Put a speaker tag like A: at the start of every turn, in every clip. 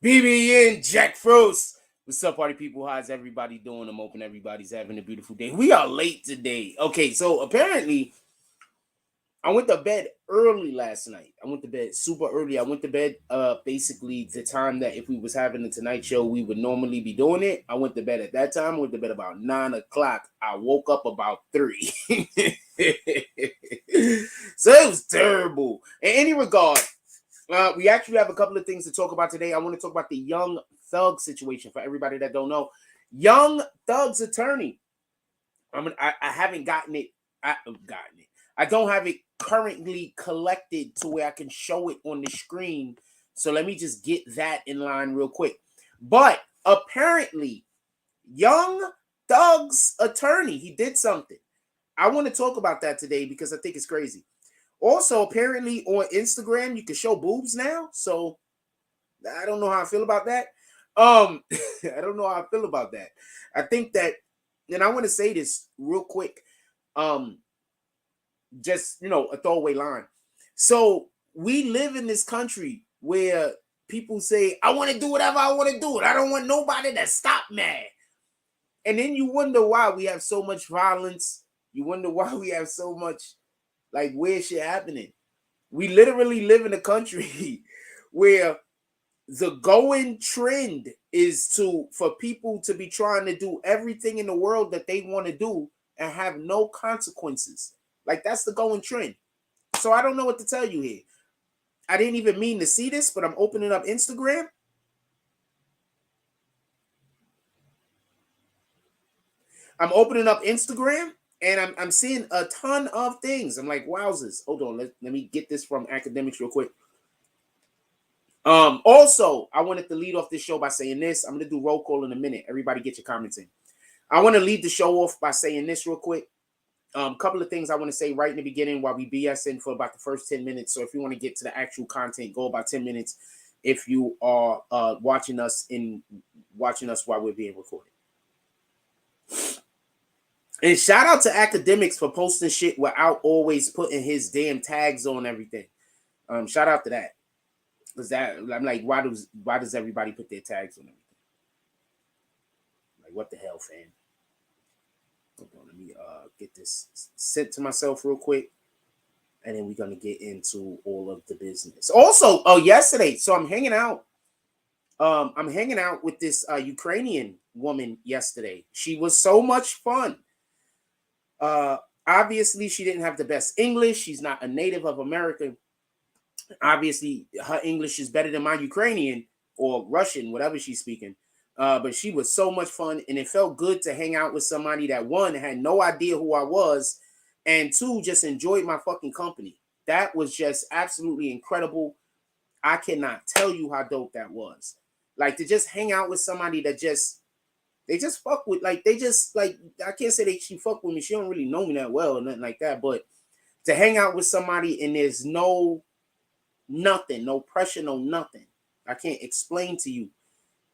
A: BBN Jack Frost. What's up, party people? How's everybody doing? I'm hoping everybody's having a beautiful day. We are late today. Okay, so apparently I went to bed early last night. I went to bed super early. I went to bed basically the time that if we was having the Tonight Show, we would normally be doing it. I went to bed at that time. I went to bed about 9 o'clock. I woke up about 3. So it was terrible. In any regard, we actually have a couple of things to talk about today. I want to talk about the Young Thug situation. For everybody that don't know, Young Thug's attorney. I haven't gotten it. I don't have it currently collected to where I can show it on the screen. So let me just get that in line real quick. But apparently, Young Thug's attorney, he did something. I want to talk about that today because I think it's crazy. Also, apparently on Instagram, you can show boobs now. So I don't know how I feel about that. I don't know how I feel about that. I think that, and I want to say this real quick. Just, a throwaway line. So we live in this country where people say, I want to do whatever I want to do. And I don't want nobody to stop me. And then you wonder why we have so much violence. You wonder why we have so much weird shit happening. We literally live in a country where the going trend is for people to be trying to do everything in the world that they want to do and have no consequences. That's the going trend. So I don't know what to tell you here. I didn't even mean to see this, but I'm opening up Instagram. And I'm seeing a ton of things. I'm like, wowzers. Hold on. Let me get this from academics real quick. Also, I wanted to lead off this show by saying this. I'm going to do roll call in a minute. Everybody get your comments in. I want to lead the show off by saying this real quick. Couple of things I want to say right in the beginning while we BSing for about the first 10 minutes. So if you want to get to the actual content, go about 10 minutes if you are watching us while we're being recorded. And shout out to academics for posting shit without always putting his damn tags on everything. Shout out to that. Because that, I'm like, why does everybody put their tags on everything? What the hell, fam? Hold on, let me get this sent to myself real quick. And then we're going to get into all of the business. Also, yesterday, so I'm hanging out. I'm hanging out with this Ukrainian woman yesterday. She was so much fun. Obviously, she didn't have the best English. She's not a native of America. Obviously, her English is better than my Ukrainian or Russian, whatever she's speaking. But she was so much fun, and it felt good to hang out with somebody that, one, had no idea who I was, and two, just enjoyed my fucking company. That was just absolutely incredible. I cannot tell you how dope that was. To just hang out with somebody that they just fuck with, I can't say she fuck with me. She don't really know me that well or nothing like that, but to hang out with somebody and there's nothing, no pressure, no nothing. I can't explain to you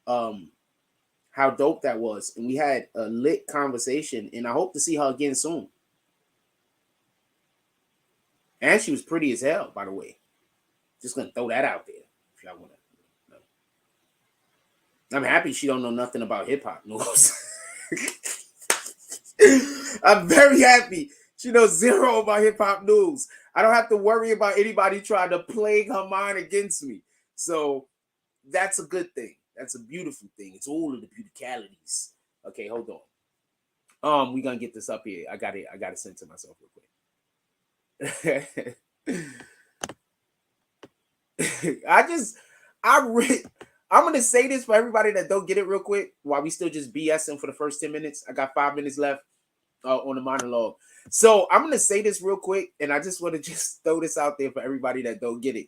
A: how dope that was. And we had a lit conversation, and I hope to see her again soon. And she was pretty as hell, by the way. Just gonna throw that out there if y'all wanna know. I'm happy she don't know nothing about hip-hop news. I'm very happy she knows zero about hip-hop news. I don't have to worry about anybody trying to plague her mind against me. So that's a good thing. That's a beautiful thing. It's all of the beauticalities. Okay, hold on. We're gonna get this up here. I got it sent to myself real quick. I'm gonna say this for everybody that don't get it real quick while we still just BSing for the first 10 minutes. I got 5 minutes left on the monologue. So I'm gonna say this real quick, and I just want to just throw this out there for everybody that don't get it.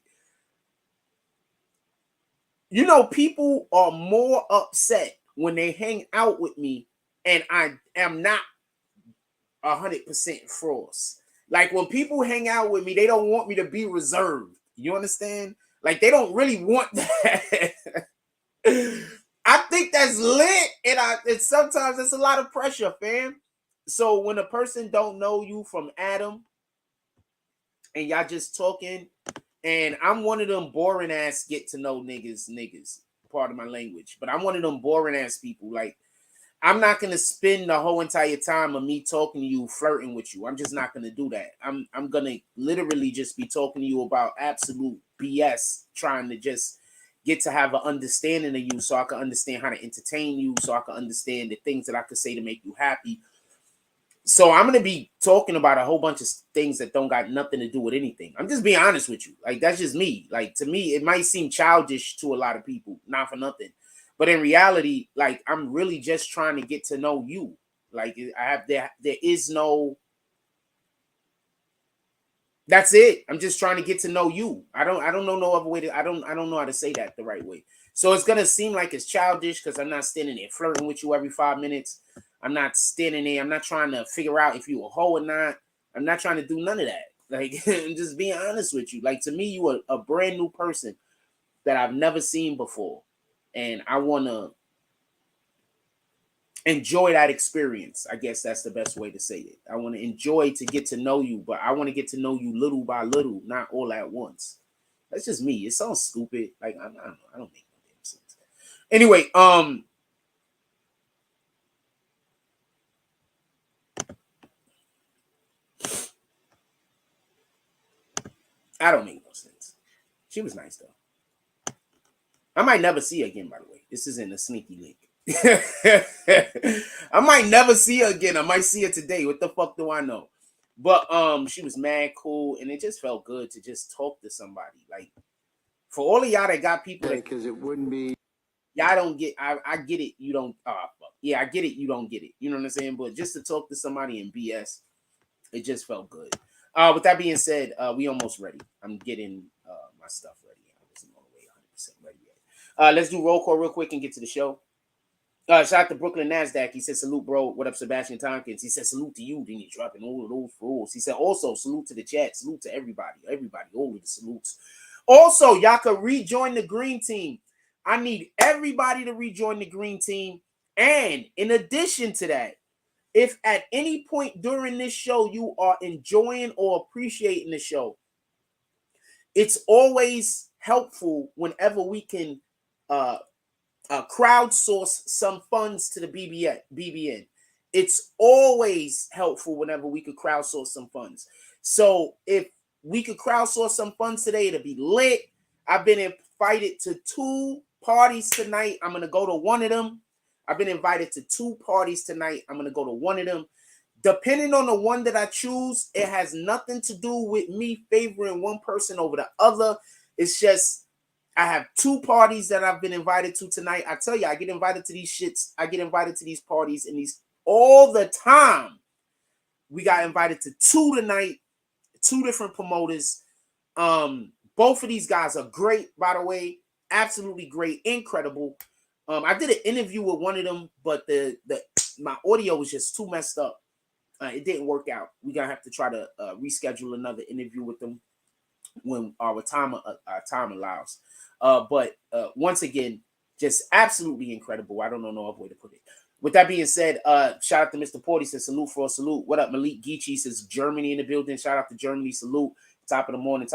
A: People are more upset when they hang out with me and I am not 100% frost. When people hang out with me, they don't want me to be reserved. You understand? They don't really want that. I think that's lit, and sometimes it's a lot of pressure, fam. So when a person don't know you from Adam and y'all just talking, and I'm one of them boring ass get to know niggas. part of my language, but I'm one of them boring ass people. Like, I'm not gonna spend the whole entire time of me talking to you, flirting with you. I'm just not gonna do that. I'm gonna literally just be talking to you about absolute BS, trying to just get to have an understanding of you, so I can understand how to entertain you, so I can understand the things that I could say to make you happy. So I'm gonna be talking about a whole bunch of things that don't got nothing to do with anything. I'm just being honest with you. Like, that's just me. Like, to me, it might seem childish to a lot of people, not for nothing. But in reality, like, I'm really just trying to get to know you. Like, there is no. That's it. I'm just trying to get to know you. I don't know no other way to. I don't know how to say that the right way. So it's gonna seem like it's childish because I'm not standing there flirting with you every 5 minutes. I'm not standing there. I'm not trying to figure out if you a hoe or not. I'm not trying to do none of that. Like, I'm just being honest with you. Like, to me, you are a brand new person that I've never seen before, and I want to enjoy that experience. I guess that's the best way to say it. I want to enjoy to get to know you, but I want to get to know you little by little, not all at once. That's just me. It sounds stupid. Like, I don't know. I don't make no damn sense. Anyway, I don't make no sense. She was nice though. I might never see her again, by the way. This isn't a sneaky link. I might never see her again. I might see her today. What the fuck do I know? But she was mad cool, and it just felt good to just talk to somebody. Like, for all of y'all that got people that,
B: because it wouldn't be.
A: Y'all don't get. I get it. You don't. Fuck. Yeah, I get it. You don't get it. You know what I'm saying? But just to talk to somebody in BS, it just felt good. With that being said, we almost ready. I'm getting my stuff ready. I wasn't all the way 100% ready yet. Let's do roll call real quick and get to the show. Shout out to Brooklyn Nasdaq. He said, salute, bro. What up, Sebastian Tompkins? He said, salute to you. Then he dropping all of those rules. He said, also, salute to the chat. Salute to everybody. Everybody, all of the salutes. Also, y'all can rejoin the green team. I need everybody to rejoin the green team. And in addition to that, if at any point during this show you are enjoying or appreciating the show, it's always helpful whenever we can crowdsource some funds to the BBN. It's always helpful whenever we could crowdsource some funds. So if we could crowdsource some funds today, it'll be lit. I've been invited to 2 parties tonight. I'm going to go to one of them. I've been invited to 2 parties tonight. I'm going to go to one of them. Depending on the one that I choose, it has nothing to do with me favoring one person over the other. It's just, I have 2 parties that I've been invited to tonight. I tell you, I get invited to these shits. I get invited to these parties and these all the time. We got invited to 2 tonight, 2 different promoters. Both of these guys are great, by the way. Absolutely great, incredible. I did an interview with one of them, but my audio was just too messed up. It didn't work out. We're gonna have to try to reschedule another interview with them when our time allows. But once again, just absolutely incredible. I don't know no other way to put it. With that being said, shout out to Mr. Porty, says salute for a salute. What up, Malik Geechee says Germany in the building. Shout out to Germany, salute. Top of the morning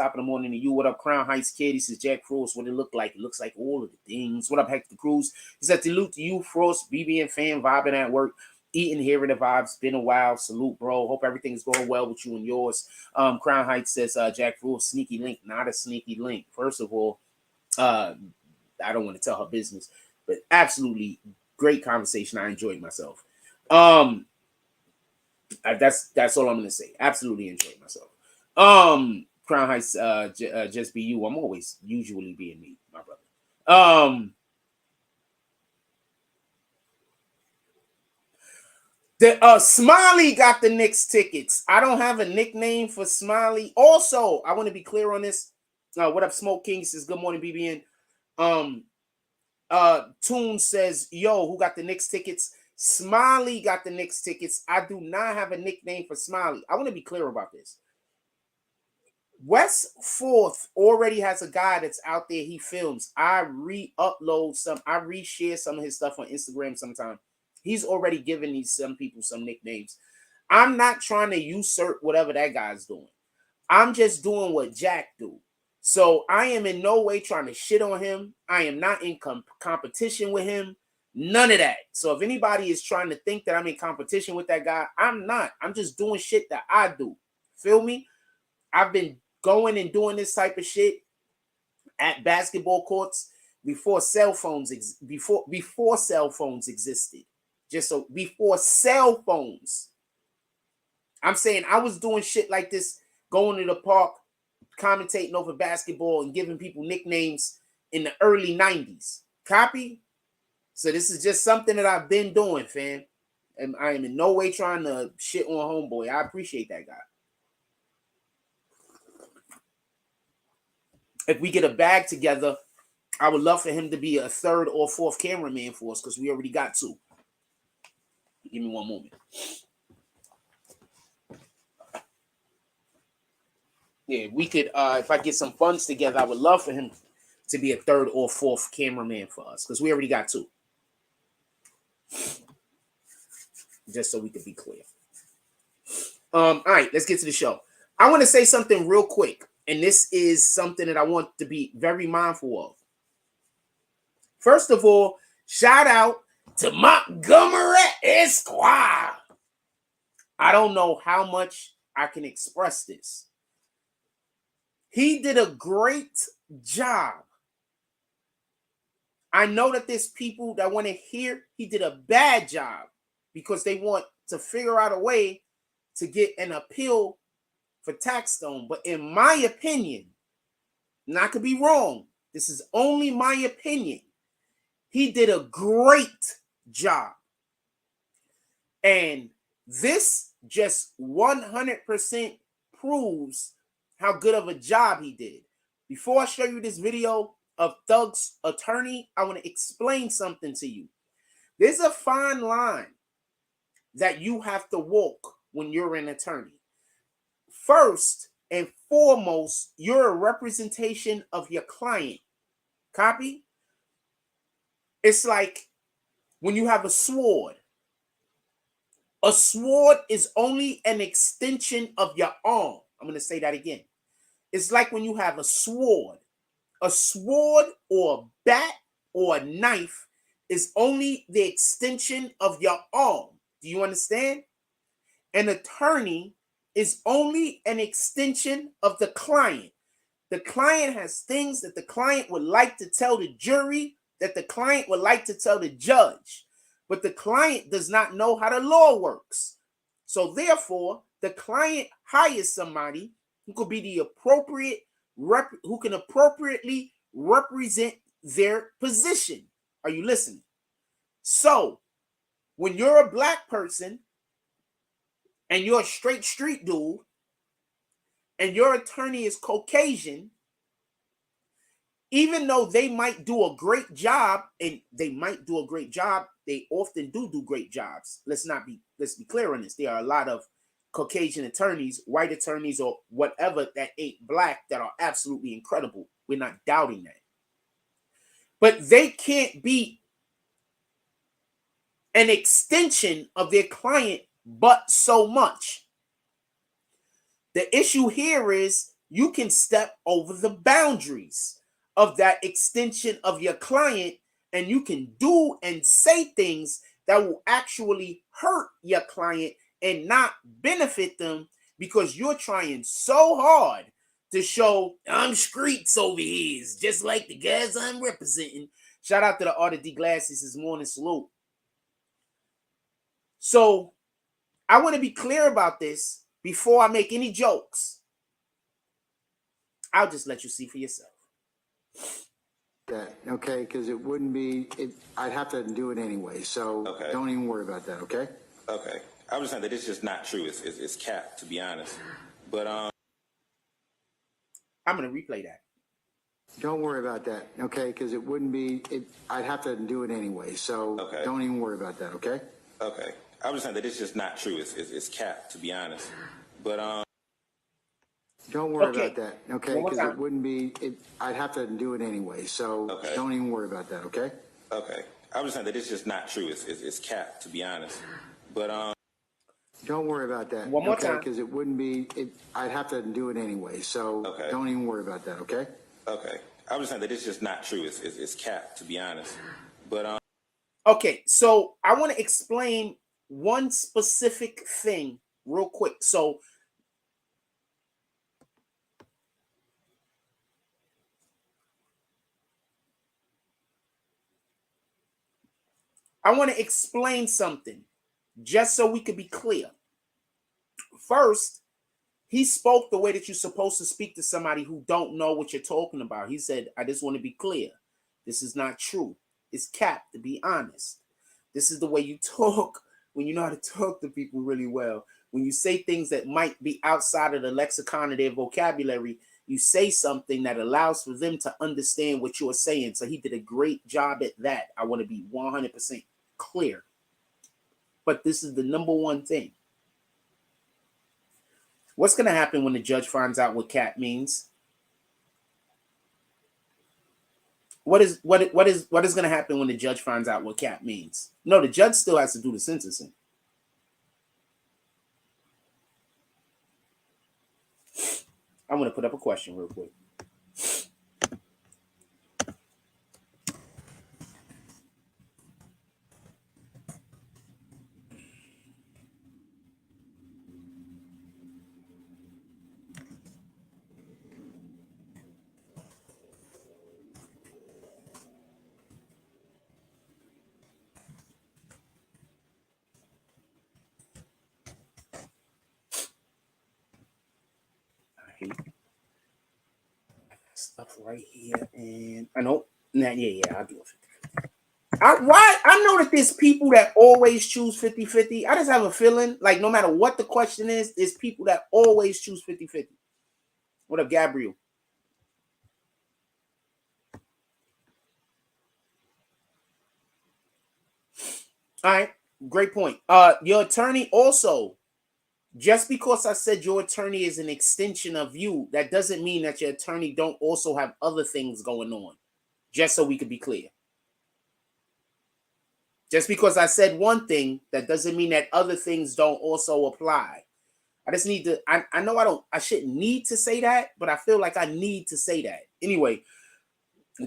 A: to you. What up, Crown Heights Kid? He says Jack Frost. What it look like? It looks like all of the things. What up, Hector Cruz? He said salute to you, Frost, BBN fan, vibing at work. Eating, hearing the vibes. Been a while. Salute, bro. Hope everything's going well with you and yours. Crown Heights says Jack Frost, sneaky link. Not a sneaky link. First of all, I don't want to tell her business, but absolutely great conversation. I enjoyed myself. That's all I'm gonna say. Absolutely enjoyed myself. Crown Heights, just be you. I'm always usually being me, my brother. The Smiley got the Knicks tickets. I don't have a nickname for Smiley. Also, I want to be clear on this. What up, Smoke King? Says good morning, BBN. Toon says, yo, who got the Knicks tickets? Smiley got the Knicks tickets. I do not have a nickname for Smiley. I want to be clear about this. West 4th already has a guy that's out there. He films. I re-upload some. I reshare some of his stuff on Instagram sometime. He's already given some people some nicknames. I'm not trying to usurp whatever that guy's doing. I'm just doing what Jack do. So I am in no way trying to shit on him. I am not in competition with him. None of that. So if anybody is trying to think that I'm in competition with that guy, I'm not. I'm just doing shit that I do. Feel me? I've been going and doing this type of shit at basketball courts before cell phones before cell phones existed. Just so before cell phones. I'm saying I was doing shit like this, going to the park, commentating over basketball and giving people nicknames in the early 90s. Copy? So this is just something that I've been doing, fam. And I am in no way trying to shit on homeboy. I appreciate that guy. If we get a bag together, I would love for him to be a third or fourth cameraman for us because we already got two. Give me one moment. Yeah, we could, if I get some funds together, I would love for him to be a third or fourth cameraman for us because we already got two. Just so we could be clear. All right, let's get to the show. I want to say something real quick, and this is something that I want to be very mindful of. First of all, shout out to Montgomery Esquire. I don't know how much I can express this. He did a great job. I know that there's people that want to hear he did a bad job because they want to figure out a way to get an appeal for Taxstone. But in my opinion, and I could be wrong, this is only my opinion, he did a great job. And this just 100% proves how good of a job he did. Before I show you this video of Thug's attorney, I want to explain something to you. There's a fine line that you have to walk when you're an attorney. First and foremost, you're a representation of your client. Copy? It's like when you have a sword. A sword is only an extension of your arm. I'm going to say that again. It's like when you have a sword. A sword or a bat or a knife is only the extension of your arm. Do you understand? An attorney is only an extension of the client. The client has things that the client would like to tell the jury, that the client would like to tell the judge. But the client does not know how the law works. So therefore, the client hires somebody who could be the appropriate who can appropriately represent their position. Are you listening? So when you're a black person and you're a straight street dude and your attorney is Caucasian, even though they might do a great job, and they might do a great job, they often do great jobs. Let's be clear on this. There are a lot of Caucasian attorneys, white attorneys, or whatever that ain't black that are absolutely incredible. We're not doubting that. But they can't be an extension of their client but so much. The issue here is you can step over the boundaries of that extension of your client, and you can do and say things that will actually hurt your client and not benefit them because you're trying so hard to show I'm streets over here, just like the guys I'm representing. Shout out to the Art of D Glasses this morning. Salute. So I want to be clear about this before I make any jokes. I'll just let you see for yourself.
B: That, okay, because it wouldn't be, I'd have to do it anyway, so okay. Don't even worry about that, okay?
C: Okay. I was saying that it's just not true. It's cap, to be honest. But
A: I'm going to replay that.
B: Don't worry about that, okay? Because it wouldn't be, I'd have to do it anyway, so okay. Don't even worry about that, okay?
C: Okay. I was saying that it's just not true. It's cap, to be honest. But
B: don't worry about that, okay? Because it wouldn't be, I'd have to do it anyway, so okay. Don't even worry about that, okay?
C: Okay. I was saying that it's just not true. It's cap, to be honest. But
B: Don't worry about that.
A: One more time.
B: Because it wouldn't be, I'd have to do it anyway. So don't even worry about that, okay?
C: Okay. I was saying that it's just not true. It's cap, to be honest. But
A: okay, so I want to explain one specific thing real quick. So I want to explain something just so we could be clear. First, he spoke the way that you're supposed to speak to somebody who don't know what you're talking about. He said, I just want to be clear. This is not true. It's cap, to be honest. This is the way you talk when you know how to talk to people really well. When you say things that might be outside of the lexicon of their vocabulary, you say something that allows for them to understand what you're saying. So he did a great job at that. I want to be 100% clear. But this is the number one thing. What's going to happen when the judge finds out what cap means? What is going to happen when the judge finds out what cap means? No, the judge still has to do the sentencing. I'm going to put up a question real quick. Stuff right here, and I know, yeah, I'll do it 50-50. I know that there's people that always choose 50-50. I just have a feeling like no matter what the question is, there's people that always choose 50-50. What up, Gabriel? All right, great point. Your attorney also, just because I said your attorney is an extension of you, that doesn't mean that your attorney don't also have other things going on. Just so we could be clear. Just because I said one thing, that doesn't mean that other things don't also apply. I just need to, I know I shouldn't need to say that, but I feel like I need to say that. Anyway,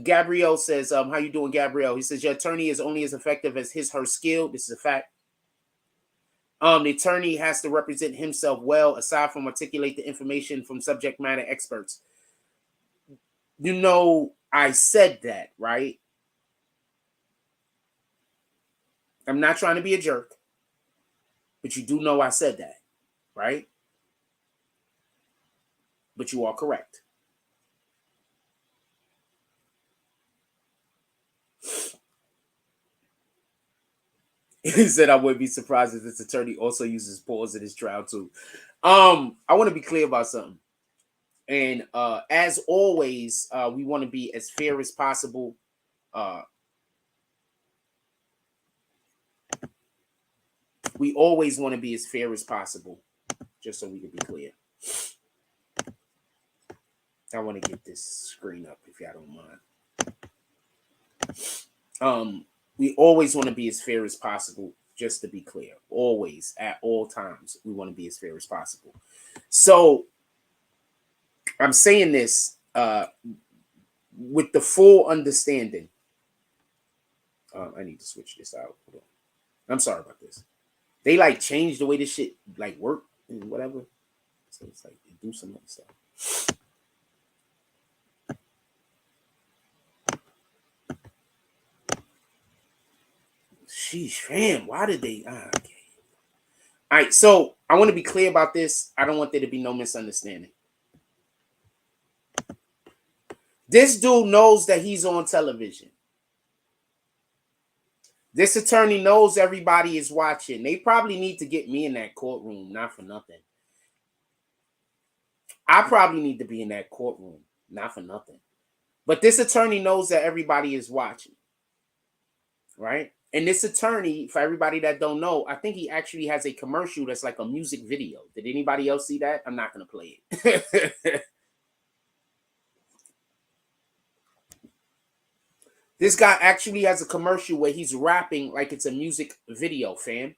A: Gabrielle says, how you doing, Gabrielle? He says, your attorney is only as effective as her skill. This is a fact. The attorney has to represent himself well, aside from articulate the information from subject matter experts. You know, I said that, right? I'm not trying to be a jerk, but you do know I said that, right? But you are correct. He said I wouldn't be surprised if this attorney also uses pause in his trial too. I want to be clear about something. And as always, we want to be as fair as possible. We always want to be as fair as possible, just so we can be clear. I want to get this screen up if y'all don't mind. We always want to be as fair as possible, just to be clear. Always, at all times, we want to be as fair as possible. So I'm saying this with the full understanding. I need to switch this out. Hold on. I'm sorry about this. They like change the way this shit like work and whatever. So it's like they do some other stuff. Sheesh, fam, why did they? Okay. All right, so I want to be clear about this. I don't want there to be no misunderstanding. This dude knows that he's on television. This attorney knows everybody is watching. They probably need to get me in that courtroom, not for nothing. I probably need to be in that courtroom, not for nothing. But this attorney knows that everybody is watching, right? And this attorney, for everybody that don't know, I think he actually has a commercial that's like a music video. Did anybody else see that? I'm not going to play it. This guy actually has a commercial where he's rapping like it's a music video, fam.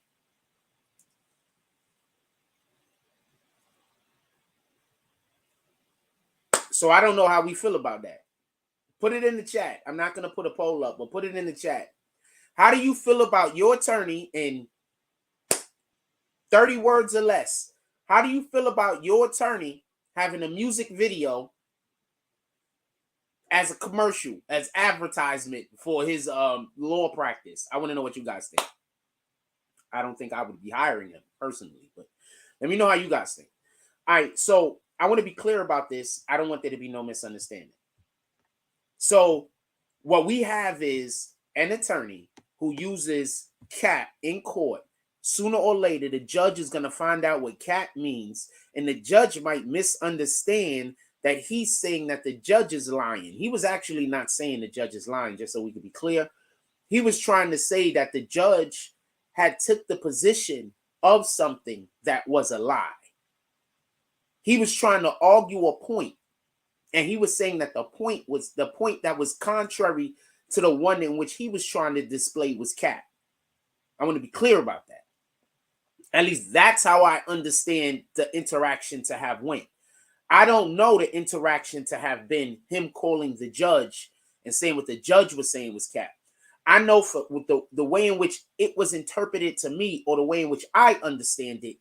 A: So I don't know how we feel about that. Put it in the chat. I'm not going to put a poll up, but put it in the chat. How do you feel about your attorney in 30 words or less? How do you feel about your attorney having a music video as a commercial, as advertisement for his law practice? I want to know what you guys think. I don't think I would be hiring him personally, but let me know how you guys think. All right, so I want to be clear about this. I don't want there to be no misunderstanding. So what we have is an attorney who uses cat in court. Sooner or later, the judge is going to find out what cat means, and the judge might misunderstand that he's saying that the judge is lying. He was actually not saying the judge is lying, just so we could be clear. He was trying to say that the judge had took the position of something that was a lie. He was trying to argue a point, and he was saying that the point that was contrary to the one in which he was trying to display was cat. I want to be clear about that. At least that's how I understand the interaction to have went. I don't know the interaction to have been him calling the judge and saying what the judge was saying was cat. I know with the way in which it was interpreted to me, or the way in which I understand it,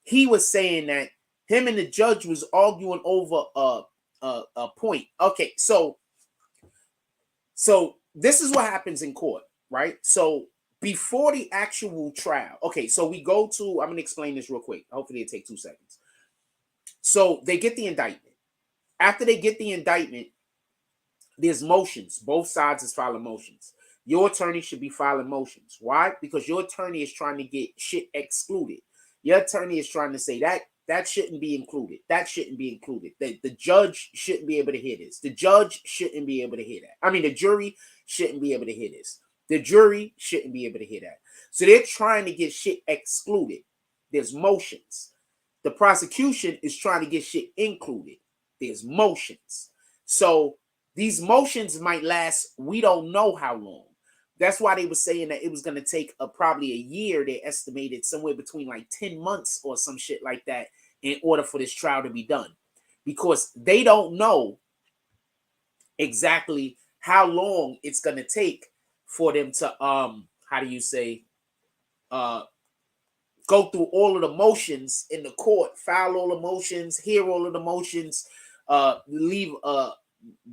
A: he was saying that him and the judge was arguing over a point. Okay, so this is what happens in court, right? So before the actual trial, okay, so we go to, I'm going to explain this real quick. Hopefully it'll take 2 seconds. So they get the indictment. After they get the indictment, there's motions. Both sides is filing motions. Your attorney should be filing motions. Why? Because your attorney is trying to get shit excluded. Your attorney is trying to say that shouldn't be included. That shouldn't be included. The judge shouldn't be able to hear this. The judge shouldn't be able to hear that. I mean, the jury shouldn't be able to hear this. The jury shouldn't be able to hear that. So they're trying to get shit excluded. There's motions. The prosecution is trying to get shit included. There's motions. So these motions might last, we don't know how long. That's why they were saying that it was going to take probably a year. They estimated somewhere between like 10 months or some shit like that in order for this trial to be done. Because they don't know exactly how long it's going to take for them to, how do you say, go through all of the motions in the court, file all the motions, hear all of the motions,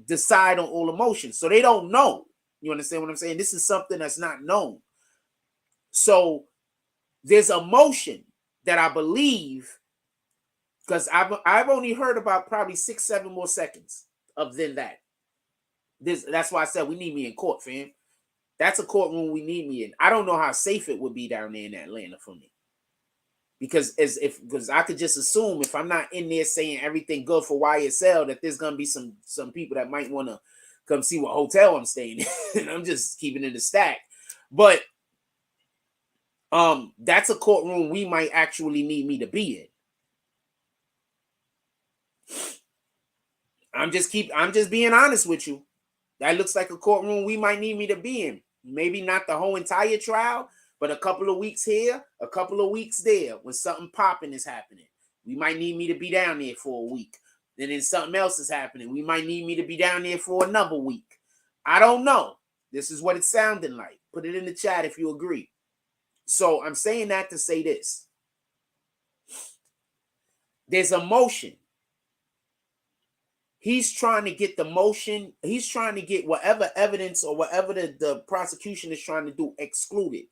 A: decide on all the motions. So they don't know. You understand what I'm saying? This is something that's not known. So there's a motion that I believe, because I've only heard about probably 6-7 more seconds of than that. That's why I said we need me in court, fam. That's a courtroom we need me in. I don't know how safe it would be down there in Atlanta for me. Because I could just assume if I'm not in there saying everything good for YSL, that there's gonna be some people that might want to come see what hotel I'm staying in. And I'm just keeping it a stack. But that's a courtroom we might actually need me to be in. I'm just being honest with you. That looks like a courtroom we might need me to be in. Maybe not the whole entire trial, but a couple of weeks here, a couple of weeks there, when something popping is happening. We might need me to be down there for a week. And then something else is happening. We might need me to be down there for another week. I don't know. This is what it's sounding like. Put it in the chat if you agree. So I'm saying that to say this. There's a motion. He's trying to get the motion. He's trying to get whatever evidence or whatever the prosecution is trying to do excluded.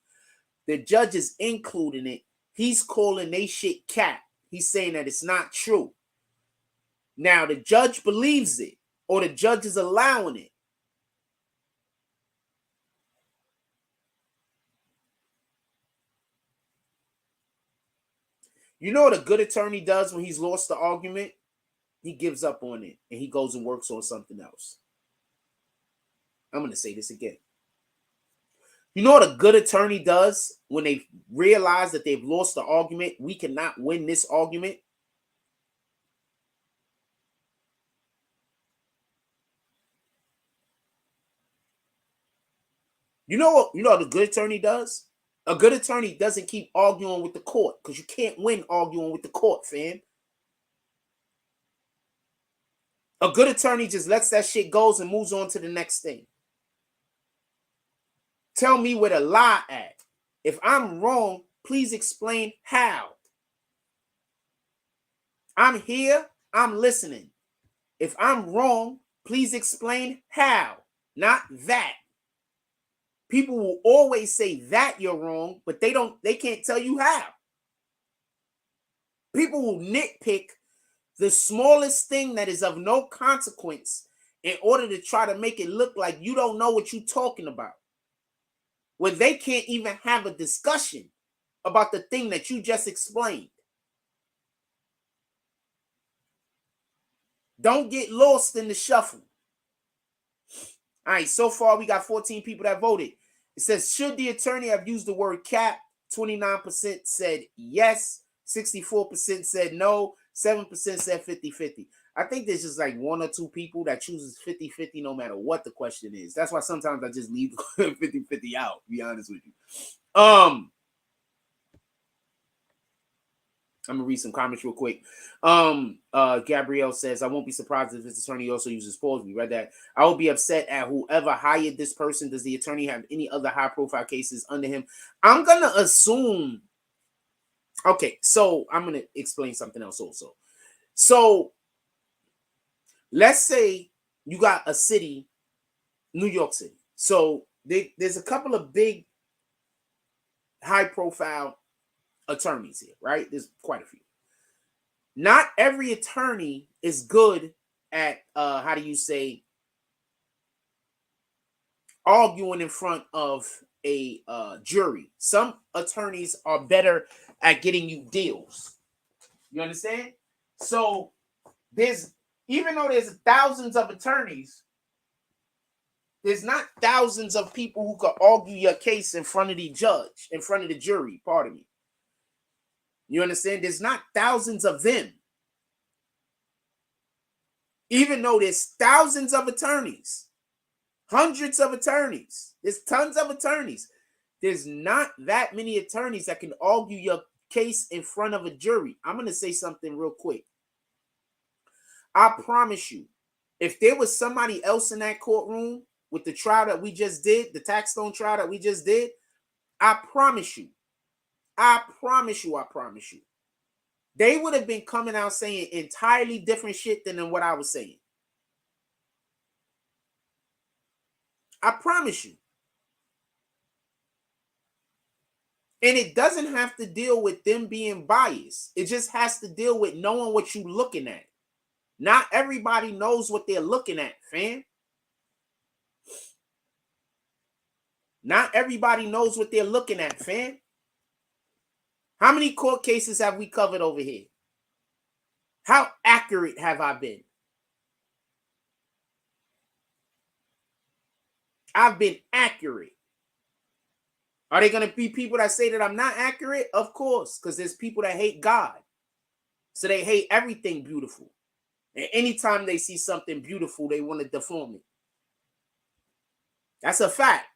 A: The judge is including it. He's calling they shit cat. He's saying that it's not true. Now, the judge believes it, or the judge is allowing it. You know what a good attorney does when he's lost the argument? He gives up on it, and he goes and works on something else. I'm going to say this again. You know what a good attorney does when they realize that they've lost the argument? We cannot win this argument. You know what a good attorney does? A good attorney doesn't keep arguing with the court, because you can't win arguing with the court, fam. A good attorney just lets that shit go and moves on to the next thing. Tell me where the lie at. If I'm wrong, please explain how. I'm here, I'm listening. If I'm wrong, please explain how, not that. People will always say that you're wrong, but they can't tell you how. People will nitpick the smallest thing that is of no consequence in order to try to make it look like you don't know what you're talking about. Where they can't even have a discussion about the thing that you just explained. Don't get lost in the shuffle. All right, so far we got 14 people that voted. It says, should the attorney have used the word cap? 29% said yes, 64% said no, 7% said 50-50. I think there's just like one or two people that chooses 50-50 no matter what the question is. That's why sometimes I just leave 50-50 out, to be honest with you. I'm gonna read some comments real quick. Gabrielle says, I won't be surprised if this attorney also uses pause. We read that. I will be upset at whoever hired this person. Does the attorney have any other high profile cases under him? I'm gonna assume. Okay, so I'm gonna explain something else also. So let's say you got a city, New York City. So there's a couple of big high profile attorneys here, right? There's quite a few. Not every attorney is good at how do you say, arguing in front of a jury. Some attorneys are better at getting you deals. You understand? So even though there's thousands of attorneys, there's not thousands of people who can argue your case in front of the judge, in front of the jury, pardon me. You understand? There's not thousands of them. Even though there's thousands of attorneys, hundreds of attorneys, there's tons of attorneys. There's not that many attorneys that can argue your case in front of a jury. I'm going to say something real quick. I promise you, if there was somebody else in that courtroom with the trial that we just did, the Taxstone trial that we just did, I promise you, they would have been coming out saying entirely different shit than what I was saying. I promise you. And it doesn't have to deal with them being biased. It just has to deal with knowing what you're looking at. Not everybody knows what they're looking at, fam. Not everybody knows what they're looking at, fam. How many court cases have we covered over here? How accurate have I been? I've been accurate. Are there going to be people that say that I'm not accurate? Of course, because there's people that hate God. So they hate everything beautiful. And anytime they see something beautiful, they want to deform it. That's a fact.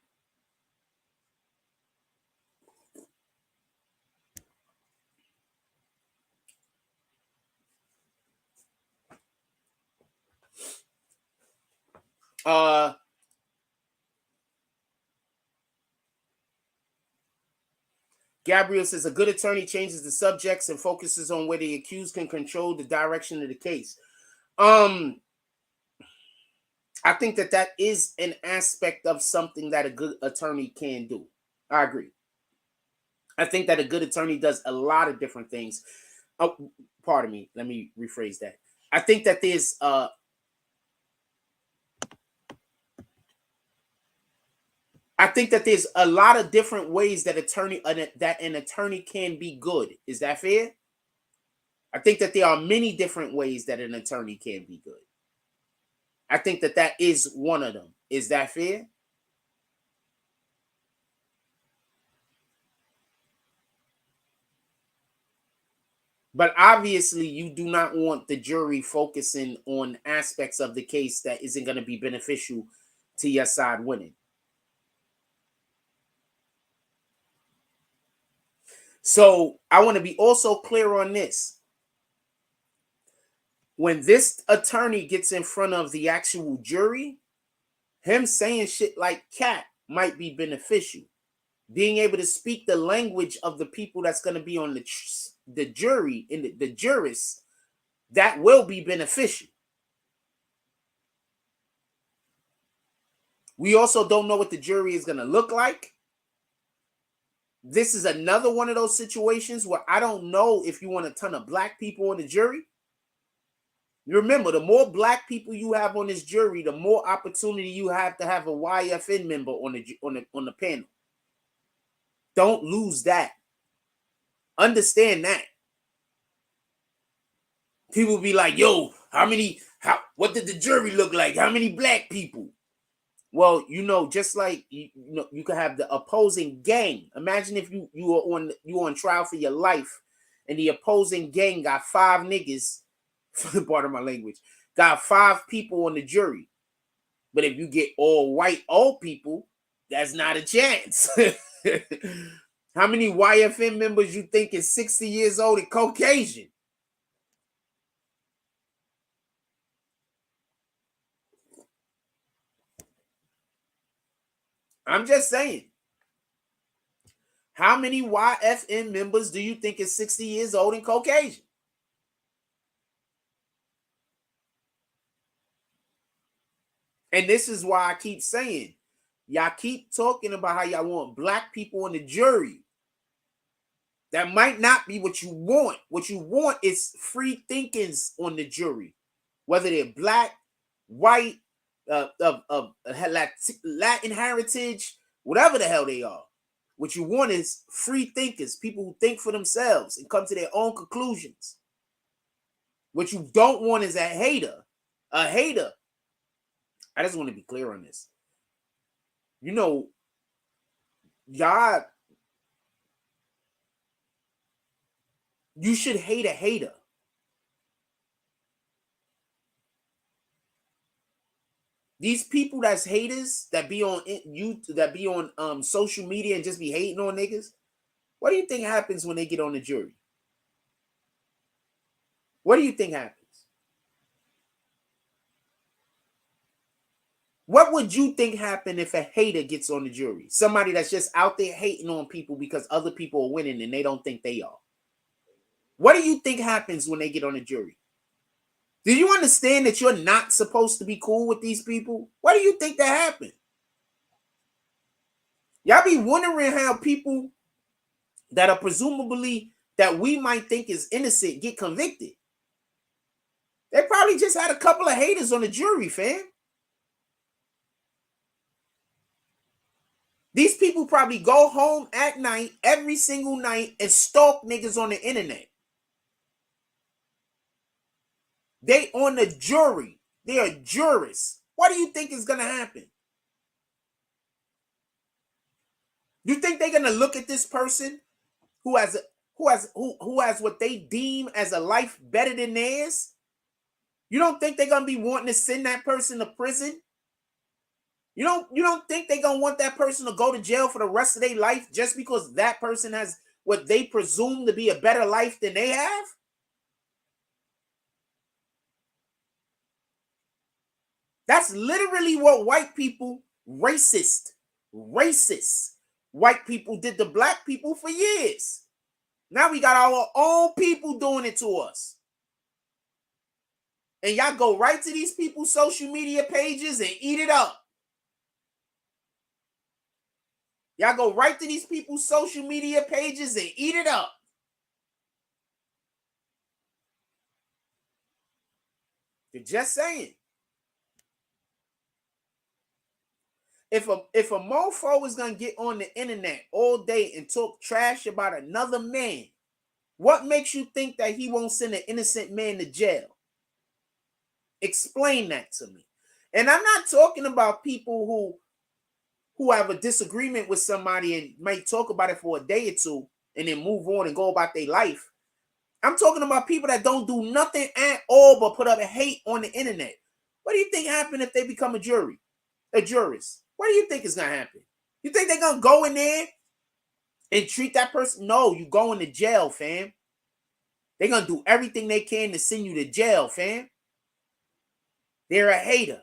A: Gabriel says a good attorney changes the subjects and focuses on where the accused can control the direction of the case. I think that is an aspect of something that a good attorney can do. I agree. I think that a good attorney does a lot of different things. Oh, pardon me. Let me rephrase that. I think that there's a lot of different ways that an attorney can be good. Is that fair? I think that there are many different ways that an attorney can be good. I think that is one of them. Is that fair? But obviously, you do not want the jury focusing on aspects of the case that isn't going to be beneficial to your side winning. So I want to be also clear on this. when this attorney gets in front of the actual jury, him saying shit like cat might be beneficial. Being able to speak the language of the people that's going to be on the jury and the jurists, that will be beneficial. We also don't know what the jury is going to look like. This is another one of those situations where I don't know if you want a ton of black people on the jury. Remember, the more black people you have on this jury, the more opportunity you have to have a YFN member on the panel. Don't lose that. Understand that. People be like, yo, what did the jury look like? How many black people? Well, just like you could have the opposing gang. Imagine if you were on trial for your life, and the opposing gang got 5 niggas, part of my language, got 5 people on the jury. But if you get all white old people, that's not a chance. How many YFN members you think is 60 years old and Caucasian? I'm just saying. How many YFN members do you think is 60 years old and Caucasian? And this is why I keep saying, y'all keep talking about how y'all want black people on the jury. That might not be what you want. What you want is free thinkings on the jury, whether they're black, white, Latin heritage, whatever the hell they are. What you want is free thinkers, people who think for themselves and come to their own conclusions. What you don't want is a hater. A hater. I just want to be clear on this. Y'all, you should hate a hater. These people that's haters that be on social media and just be hating on niggas, what do you think happens when they get on the jury? What do you think happens? What would you think happen if a hater gets on the jury? Somebody that's just out there hating on people because other people are winning and they don't think they are. What do you think happens when they get on the jury? Do you understand that you're not supposed to be cool with these people? What do you think that happened? Y'all be wondering how people that are presumably that we might think is innocent get convicted. They probably just had a couple of haters on the jury, fam. These people probably go home at night, every single night, and stalk niggas on the internet. They on the jury. They are jurists. What do you think is gonna happen? You think they're gonna look at this person who has what they deem as a life better than theirs? You don't think they're gonna be wanting to send that person to prison? You don't think they're gonna want that person to go to jail for the rest of their life just because that person has what they presume to be a better life than they have? That's literally what white people, racist white people did to black people for years. Now we got our own people doing it to us. And y'all go right to these people's social media pages and eat it up. Y'all go right to these people's social media pages and eat it up. You're just saying. If a mofo is gonna get on the internet all day and talk trash about another man, what makes you think that he won't send an innocent man to jail? Explain that to me. And I'm not talking about people who have a disagreement with somebody and might talk about it for a day or two and then move on and go about their life. I'm talking about people that don't do nothing at all but put up a hate on the internet. What do you think happened if they become a jurist? What do you think is going to happen? You think they're going to go in there and treat that person? No, you go into jail, fam. They're going to do everything they can to send you to jail, fam. They're a hater.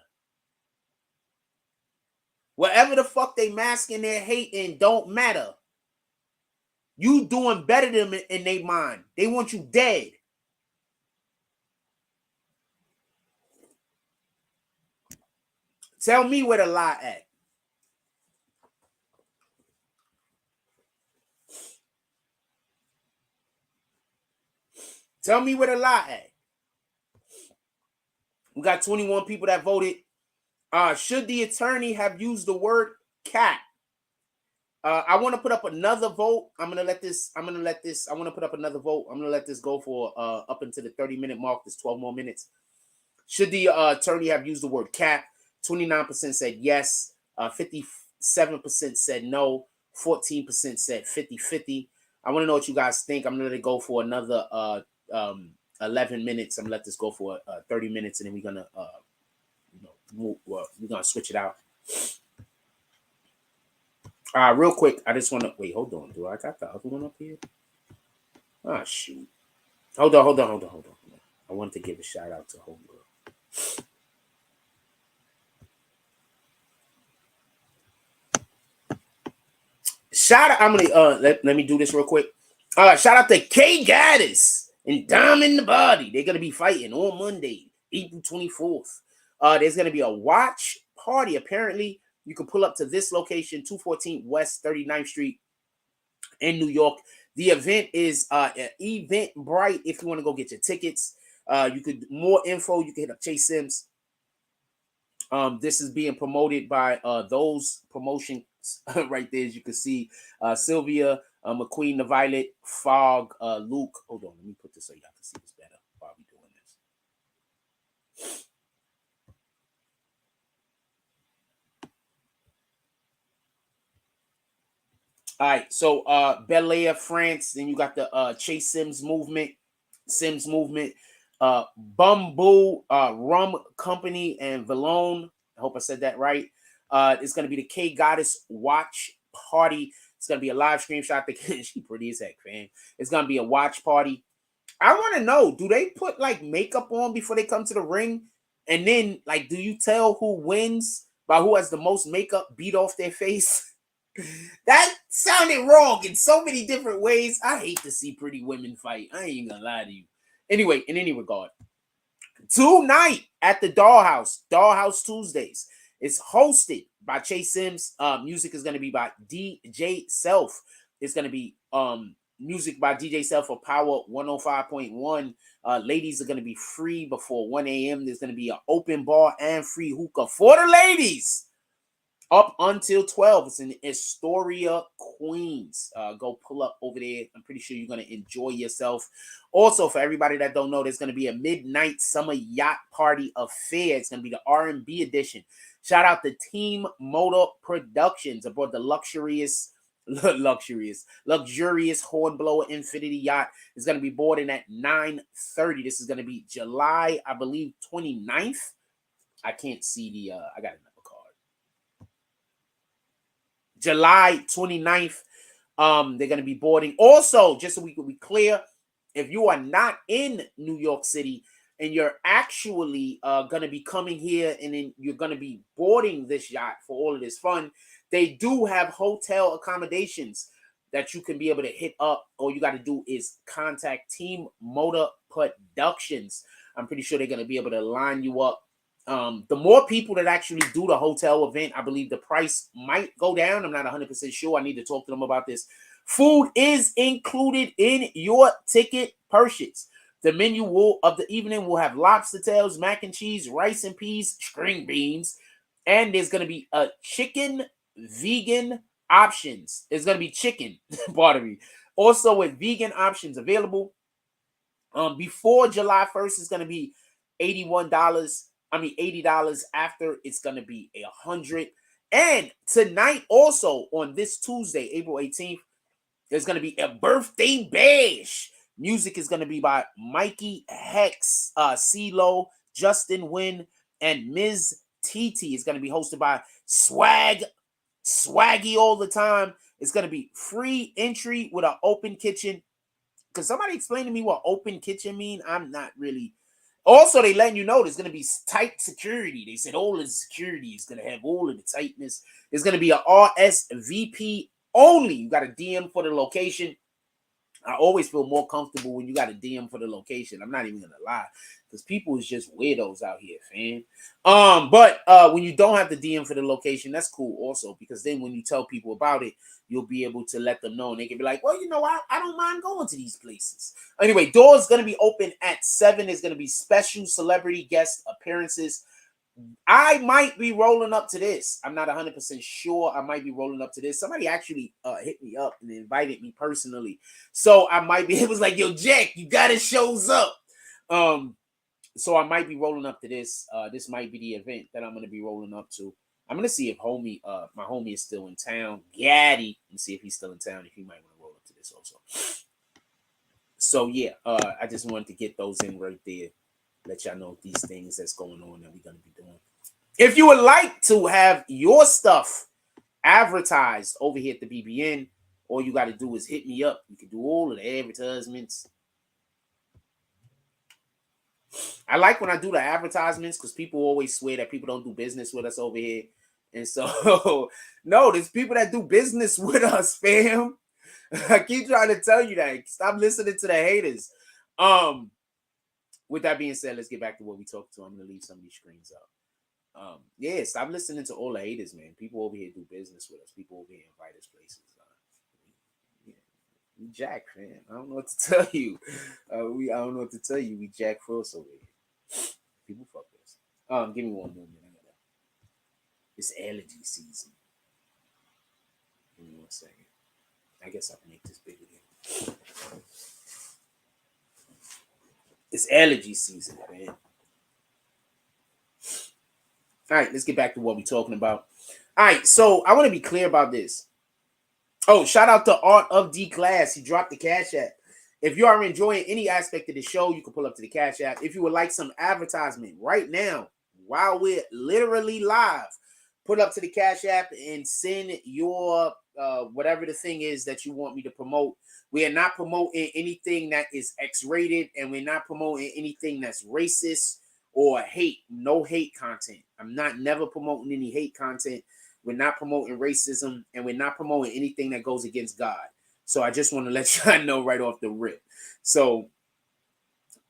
A: Whatever the fuck they masking their hate in don't matter. You doing better than them in their mind. They want you dead. Tell me where the lie at. Tell me where the lie at. We got 21 people that voted. Should the attorney have used the word cat? I want to put up another vote. I want to put up another vote. I'm going to let this go for up until the 30-minute mark. There's 12 more minutes. Should the attorney have used the word cat? 29% said yes. 57% said no. 14% said 50-50. I want to know what you guys think. I'm going to let it go for another 11 minutes. I'm going to let this go for 30 minutes, and then we're going to we're going to switch it out. Real quick, I just want to wait. Hold on. Do I got the other one up here? Oh, shoot. Hold on. I wanted to give a shout out to Homegirl. Shout out. I'm gonna let me do this real quick. Shout out to K Gaddis and Diamond the Body. They're gonna be fighting on Monday, April 24th. There's gonna be a watch party. Apparently, you can pull up to this location, 214 West 39th Street in New York. The event is Eventbrite. If you want to go get your tickets, you could more info. You can hit up Chase Sims. This is being promoted by those promotions right there, as you can see. Sylvia, McQueen, the Violet, Fog, Luke. Hold on, let me put this so you have to see this better while we're doing this. All right, so Bel Air, France. Then you got the Chase Sims movement, Bamboo Rum Company, and Valone. I hope I said that right. It's gonna be the K Goddess watch party. It's gonna be a live stream shot. She pretty as heck, fam. It's gonna be a watch party. I want to know: do they put like makeup on before they come to the ring, and then like, do you tell who wins by who has the most makeup beat off their face? That sounded wrong in so many different ways. I hate to see pretty women fight. I ain't gonna lie to you. Anyway, in any regard, tonight at the Dollhouse Tuesdays, it's hosted by Chase Sims. Music is gonna be by DJ Self. It's gonna be music by DJ Self for Power 105.1. Ladies are gonna be free before 1 a.m. There's gonna be an open bar and free hookah for the ladies up until 12. It's in Astoria, Queens. Go pull up over there. I'm pretty sure you're going to enjoy yourself. Also, for everybody that don't know, there's going to be a midnight summer yacht party affair. It's going to be the R&B edition. Shout out to Team Motor Productions aboard the luxurious Hornblower Infinity Yacht. It's going to be boarding at 9:30. This is going to be July, I believe, 29th. I can't see the, I got another card. July 29th. They're going to be boarding. Also, just so we could be clear, if you are not in New York City and you're actually going to be coming here and then you're going to be boarding this yacht for all of this fun, they do have hotel accommodations that you can be able to hit up. All you got to do is contact Team Motor Productions. I'm pretty sure they're going to be able to line you up. The more people that actually do the hotel event, I believe the price might go down. I'm not 100% sure. I need to talk to them about this. Food is included in your ticket purchase. The menu of the evening will have lobster tails, mac and cheese, rice and peas, string beans, and there's going to be a chicken vegan options. There's going to be chicken, pardon me. Also with vegan options available. Before July 1st, it's going to be $80. After, it's going to be $100. And tonight, also on this Tuesday, April 18th, there's going to be a birthday bash. Music is going to be by Mikey Hex, CeeLo, Justin Wynn, and Ms. TT. It's going to be hosted by Swaggy all the time. It's going to be free entry with an open kitchen. Could somebody explain to me what open kitchen mean? I'm not really. Also, they letting you know there's going to be tight security. They said all of the security is going to have all of the tightness. There's going to be a RSVP only. You got a DM for the location. I always feel more comfortable when you got a DM for the location. I'm not even going to lie, because people is just weirdos out here, fam. But when you don't have the DM for the location, that's cool also, because then when you tell people about it, you'll be able to let them know, and they can be like, well, you know, I don't mind going to these places. Anyway, doors going to be open at 7. There's going to be special celebrity guest appearances. I might be rolling up to this. I'm not 100% sure. I might be rolling up to this. Somebody actually hit me up and invited me personally. So I might be, it was like, yo, Jack, you got to shows up. So I might be rolling up to this. This might be the event that I'm going to be rolling up to. I'm going to see if my homie is still in town. Gaddy. And see if he's still in town. If he might want to roll up to this also. So yeah, I just wanted to get those in right there. Let y'all know these things that's going on that we're going to be doing. If you would like to have your stuff advertised over here at the BBN, all you got to do is hit me up. You can do all of the advertisements. I like when I do the advertisements because people always swear that people don't do business with us over here. And so, no, there's people that do business with us, fam. I keep trying to tell you that. Stop listening to the haters. With that being said, let's get back to what we talked to. I'm going to leave some of these screens up. Yeah, stop listening to all the haters, man. People over here do business with us. People over here invite us places. We Jack, man. I don't know what to tell you. I don't know what to tell you. We Jack Frost over here. People fuck with us. Give me one moment. It's allergy season. Give me 1 second. I guess I can make this big again. It's allergy season, man. All right, let's get back to what we're talking about. All right, so I want to be clear about this. Oh, shout out to Art of D Class. He dropped the Cash App. If you are enjoying any aspect of the show, you can pull up to the Cash App. If you would like some advertisement right now, while we're literally live, put up to the Cash App and send your whatever the thing is that you want me to promote. We are not promoting anything that is X-rated, and we're not promoting anything that's racist or hate. No hate content. I'm not never promoting any hate content. We're not promoting racism, and we're not promoting anything that goes against God. So I just want to let y'all know right off the rip. So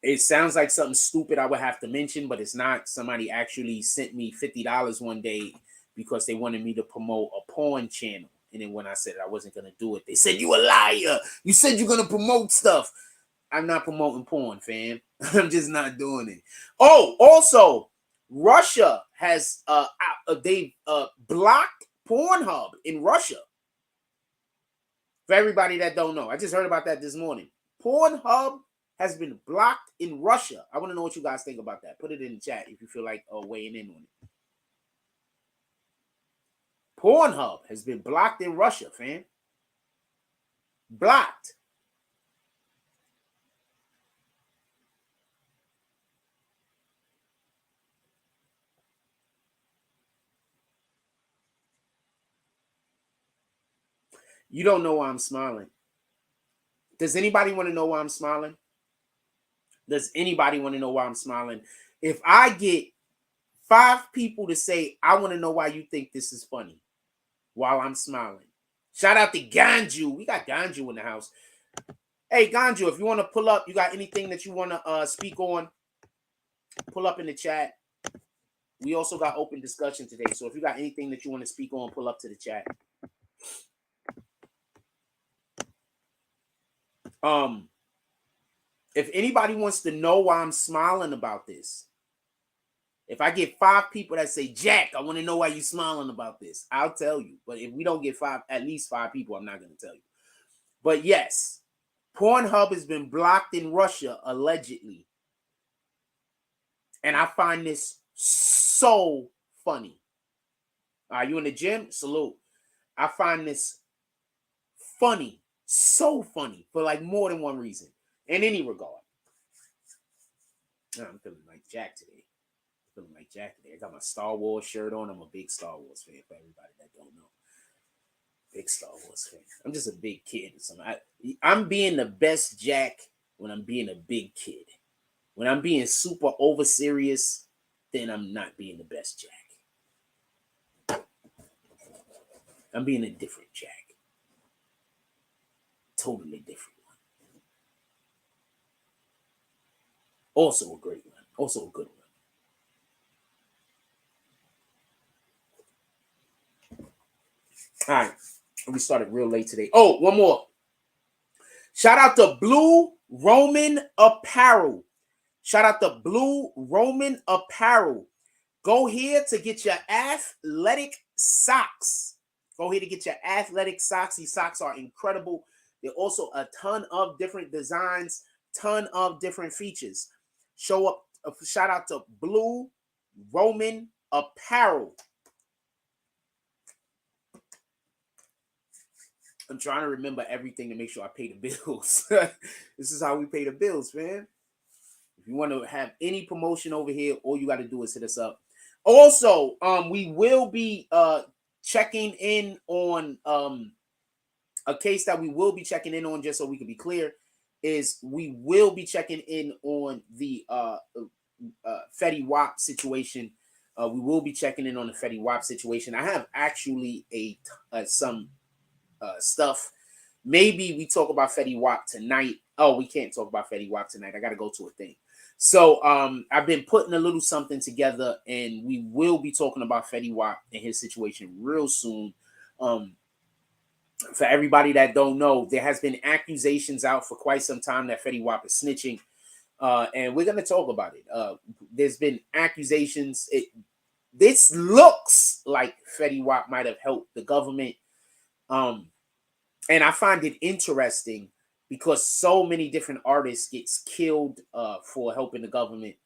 A: it sounds like something stupid I would have to mention, but it's not. Somebody actually sent me $50 one day because they wanted me to promote a porn channel. And then when I said I wasn't going to do it, they said, you a liar. You said you're going to promote stuff. I'm not promoting porn, fam. I'm just not doing it. Oh, also, Russia has they blocked Pornhub in Russia. For everybody that don't know, I just heard about that this morning. Pornhub has been blocked in Russia. I want to know what you guys think about that. Put it in the chat if you feel like weighing in on it. Pornhub has been blocked in Russia, fam. Blocked. You don't know why I'm smiling. Does anybody want to know why I'm smiling? Does anybody want to know why I'm smiling? If I get 5 people to say, I want to know why you think this is funny while I'm smiling. Shout out to Ganju. We got Ganju in the house. Hey, Ganju, if you want to pull up, you got anything that you want to speak on, pull up in the chat. We also got open discussion today. So if you got anything that you want to speak on, pull up to the chat. If anybody wants to know why I'm smiling about this, if I get 5 people that say, Jack, I want to know why you're smiling about this, I'll tell you. But if we don't get at least 5 people, I'm not going to tell you. But yes, Pornhub has been blocked in Russia, allegedly. And I find this so funny. Are you in the gym? Salute. I find this funny, so funny, for like more than one reason. In any regard. I'm feeling like Jack today. I got my Star Wars shirt on. I'm a big Star Wars fan for everybody that don't know. big Star Wars fan. I'm just a big kid. I'm being the best Jack when I'm being a big kid. When I'm being super over serious, then I'm not being the best Jack. I'm being a different Jack. Totally different one. Also a great one. Also a good one. All right. We started real late today. Oh, one more. Shout out to Blue Roman Apparel. Shout out to Blue Roman Apparel. Go here to get your athletic socks. Go here to get your athletic socks. These socks are incredible. They're also a ton of different designs, ton of different features. Shout out to Blue Roman Apparel. I'm trying to remember everything to make sure I pay the bills. This is how we pay the bills, man. If you want to have any promotion over here, all you got to do is hit us up. Also, we will be checking in on a case that we will be checking in on, just so we can be clear, is we will be checking in on the Fetty Wap situation. We will be checking in on the Fetty Wap situation. I have actually some stuff. Maybe we talk about Fetty Wap tonight. Oh, we can't talk about Fetty Wap tonight. I got to go to a thing. So I've been putting a little something together, and we will be talking about Fetty Wap and his situation real soon. For everybody that don't know, there has been accusations out for quite some time that Fetty Wap is snitching, and we're going to talk about it. There's been accusations. This looks like Fetty Wap might have helped the government. And I find it interesting because so many different artists gets killed for helping the government,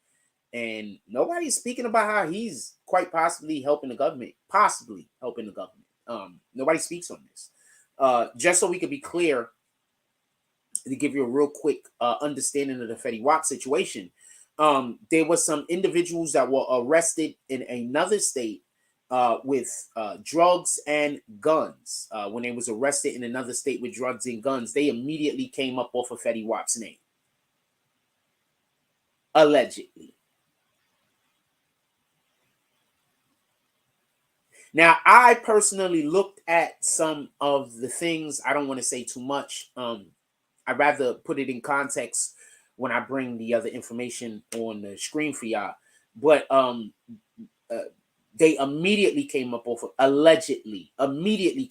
A: and nobody's speaking about how he's quite possibly helping the government. Nobody speaks on this. Just so we can be clear, to give you a real quick understanding of the Fetty Wap situation, there was some individuals that were arrested in another state with drugs and guns. When they was arrested in another state with drugs and guns, they immediately came up off of Fetty Wap's name. Allegedly. Now, I personally looked at some of the things. I don't want to say too much. I'd rather put it in context when I bring the other information on the screen for y'all. But they immediately came up off of, allegedly,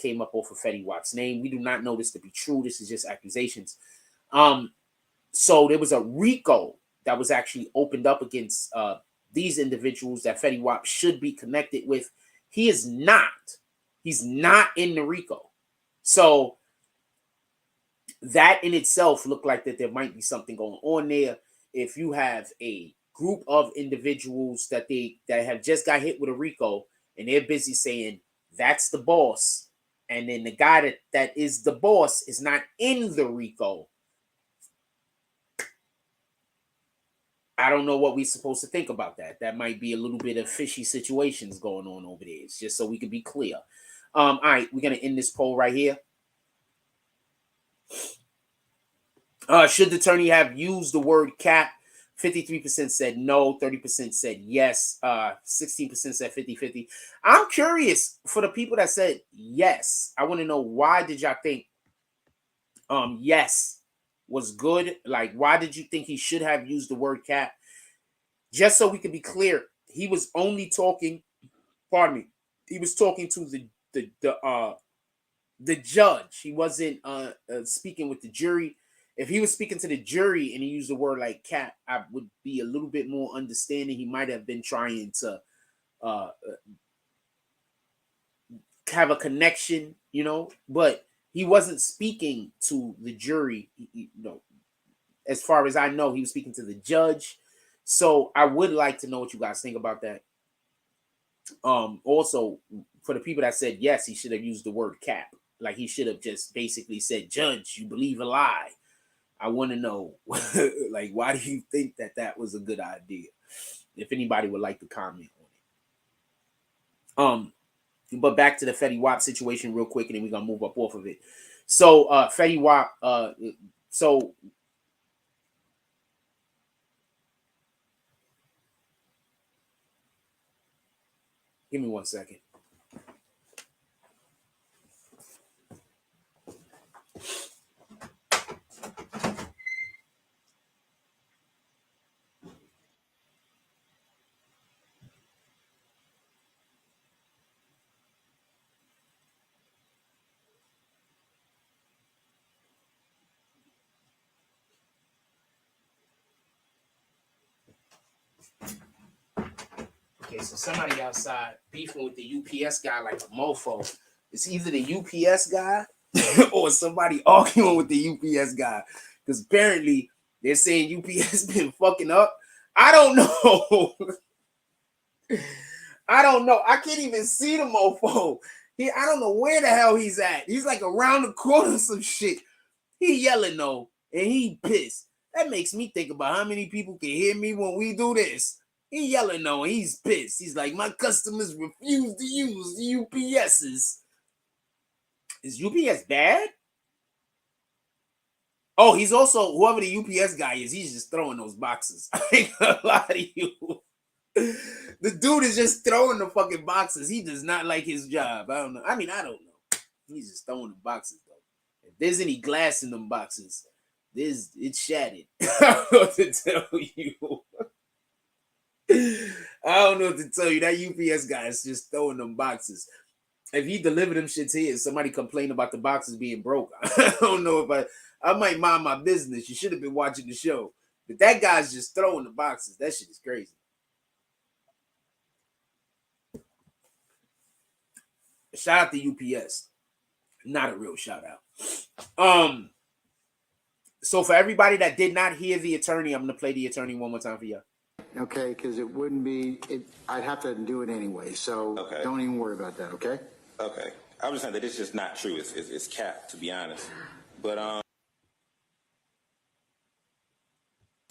A: came up off of Fetty Wap's name. We do not know this to be true. This is just accusations. So there was a RICO that was actually opened up against these individuals that Fetty Wap should be connected with. He is not. He's not in the RICO. So that in itself looked like that there might be something going on there. If you have a group of individuals that have just got hit with a RICO and they're busy saying that's the boss, and then the guy that is the boss is not in the RICO, I don't know what we're supposed to think about that. That might be a little bit of fishy situations going on over there. It's just so we can be clear. All right, we're gonna end this poll right here. Should the attorney have used the word cap? 53% said no, 30% said yes, 16% said 50-50. I'm curious, for the people that said yes, I want to know, why did y'all think yes was good? Like, why did you think he should have used the word cap? Just so we can be clear, he was only talking, he was talking to the judge. He wasn't speaking with the jury. If he was speaking to the jury and he used the word like cap, I would be a little bit more understanding. He might have been trying to have a connection, but he wasn't speaking to the jury. As far as I know, he was speaking to the judge. So I would like to know what you guys think about that. Also, for the people that said yes, he should have used the word cap. Like, he should have just basically said, "Judge, you believe a lie." I want to know, like, why do you think that was a good idea? If anybody would like to comment on it. But back to the Fetty Wap situation real quick, and then we're gonna move up off of it. So Fetty Wap, so give me 1 second. Okay, so somebody outside beefing with the UPS guy like a mofo. It's either the UPS guy or somebody arguing with the UPS guy. Because apparently they're saying UPS been fucking up. I don't know. I don't know. I can't even see the mofo. I don't know where the hell he's at. He's like around the corner or some shit. He yelling though, and he pissed. That makes me think about how many people can hear me when we do this. He yelling though, and he's pissed. He's like, my customers refuse to use the UPSs. Is UPS bad? Oh, he's also, whoever the UPS guy is, he's just throwing those boxes. I ain't gonna lie to you. The dude is just throwing the fucking boxes. He does not like his job. I don't know. I mean, I don't know. He's just throwing the boxes though. If there's any glass in them boxes, it's shattered. I don't know what to tell you. I don't know what to tell you. That UPS guy is just throwing them boxes. If he delivered them shits here, somebody complained about the boxes being broke. I don't know if I might mind my business. You should have been watching the show. But that guy's just throwing the boxes. That shit is crazy. Shout out to UPS. Not a real shout out. So for everybody that did not hear the attorney, I'm gonna play the attorney one more time for you.
B: Okay, because it wouldn't be. I'd have to do it anyway. So don't even worry about that. Okay.
C: Okay. I was saying that it's just not true. It's cap, to be honest. But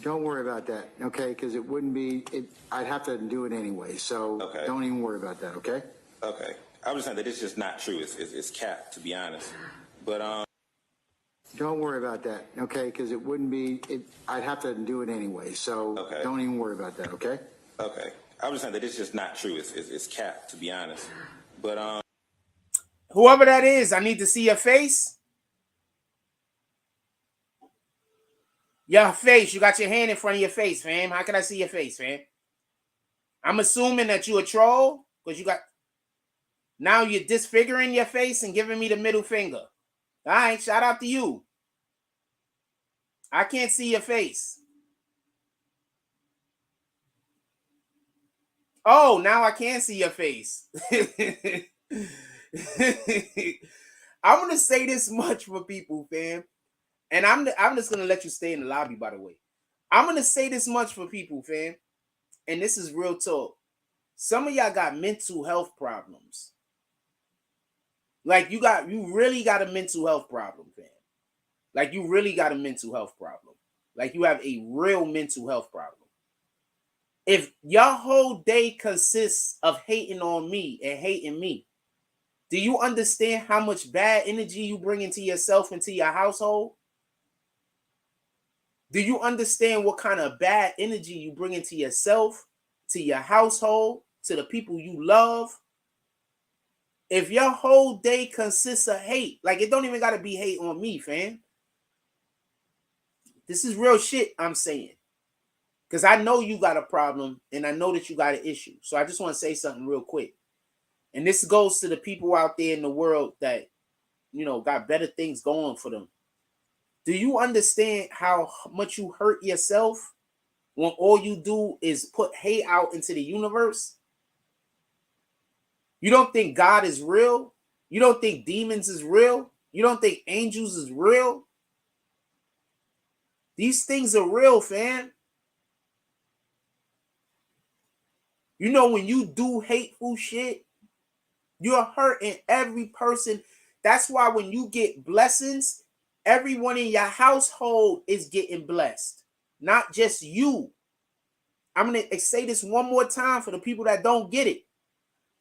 B: don't worry about that. Okay, because it wouldn't be. I'd have to do it anyway. So don't even worry about that. Okay.
C: Okay. I was saying that it's just not true. It's cap, to be honest. But
B: don't worry about that. Okay, because it wouldn't be. I'd have to do it anyway. So don't even worry about that. Okay.
C: Okay. I was saying that it's just not true. It's cap, to be honest. But
A: whoever that is, I need to see your face. Your face. You got your hand in front of your face, fam. How can I see your face, fam? I'm assuming that you a troll because you got. Now you're disfiguring your face and giving me the middle finger. All right, shout out to you. I can't see your face. Oh, now I can see your face. I'm gonna say this much for people, fam. And I'm just gonna let you stay in the lobby, by the way. I'm gonna say this much for people, fam. And this is real talk. Some of y'all got mental health problems. Like you really got a mental health problem, fam. Like you really got a mental health problem. Like you have a real mental health problem. If your whole day consists of hating on me and hating me, do you understand how much bad energy you bring into yourself and to your household? Do you understand what kind of bad energy you bring into yourself, to your household, to the people you love? If your whole day consists of hate, like it don't even got to be hate on me, fam. This is real shit I'm saying. Because I know you got a problem and I know that you got an issue. So I just want to say something real quick. And this goes to the people out there in the world that, you know, got better things going for them. Do you understand how much you hurt yourself when all you do is put hate out into the universe? You don't think God is real? You don't think demons is real? You don't think angels is real? These things are real, fam. You know, when you do hateful shit, you're hurting every person. That's why when you get blessings, everyone in your household is getting blessed, not just you. I'm going to say this one more time for the people that don't get it.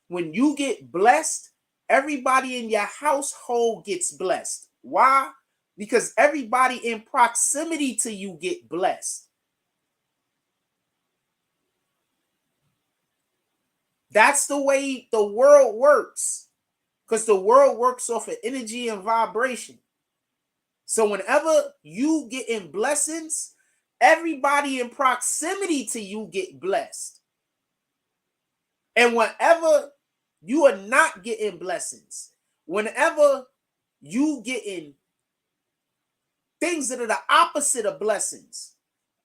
A: when you get blessed, everybody in your household gets blessed. Why? Because everybody in proximity to you get blessed. That's the way the world works, because the world works off of energy and vibration. So whenever you get in blessings, everybody in proximity to you get blessed. And whenever you are not getting blessings, whenever you getting things that are the opposite of blessings,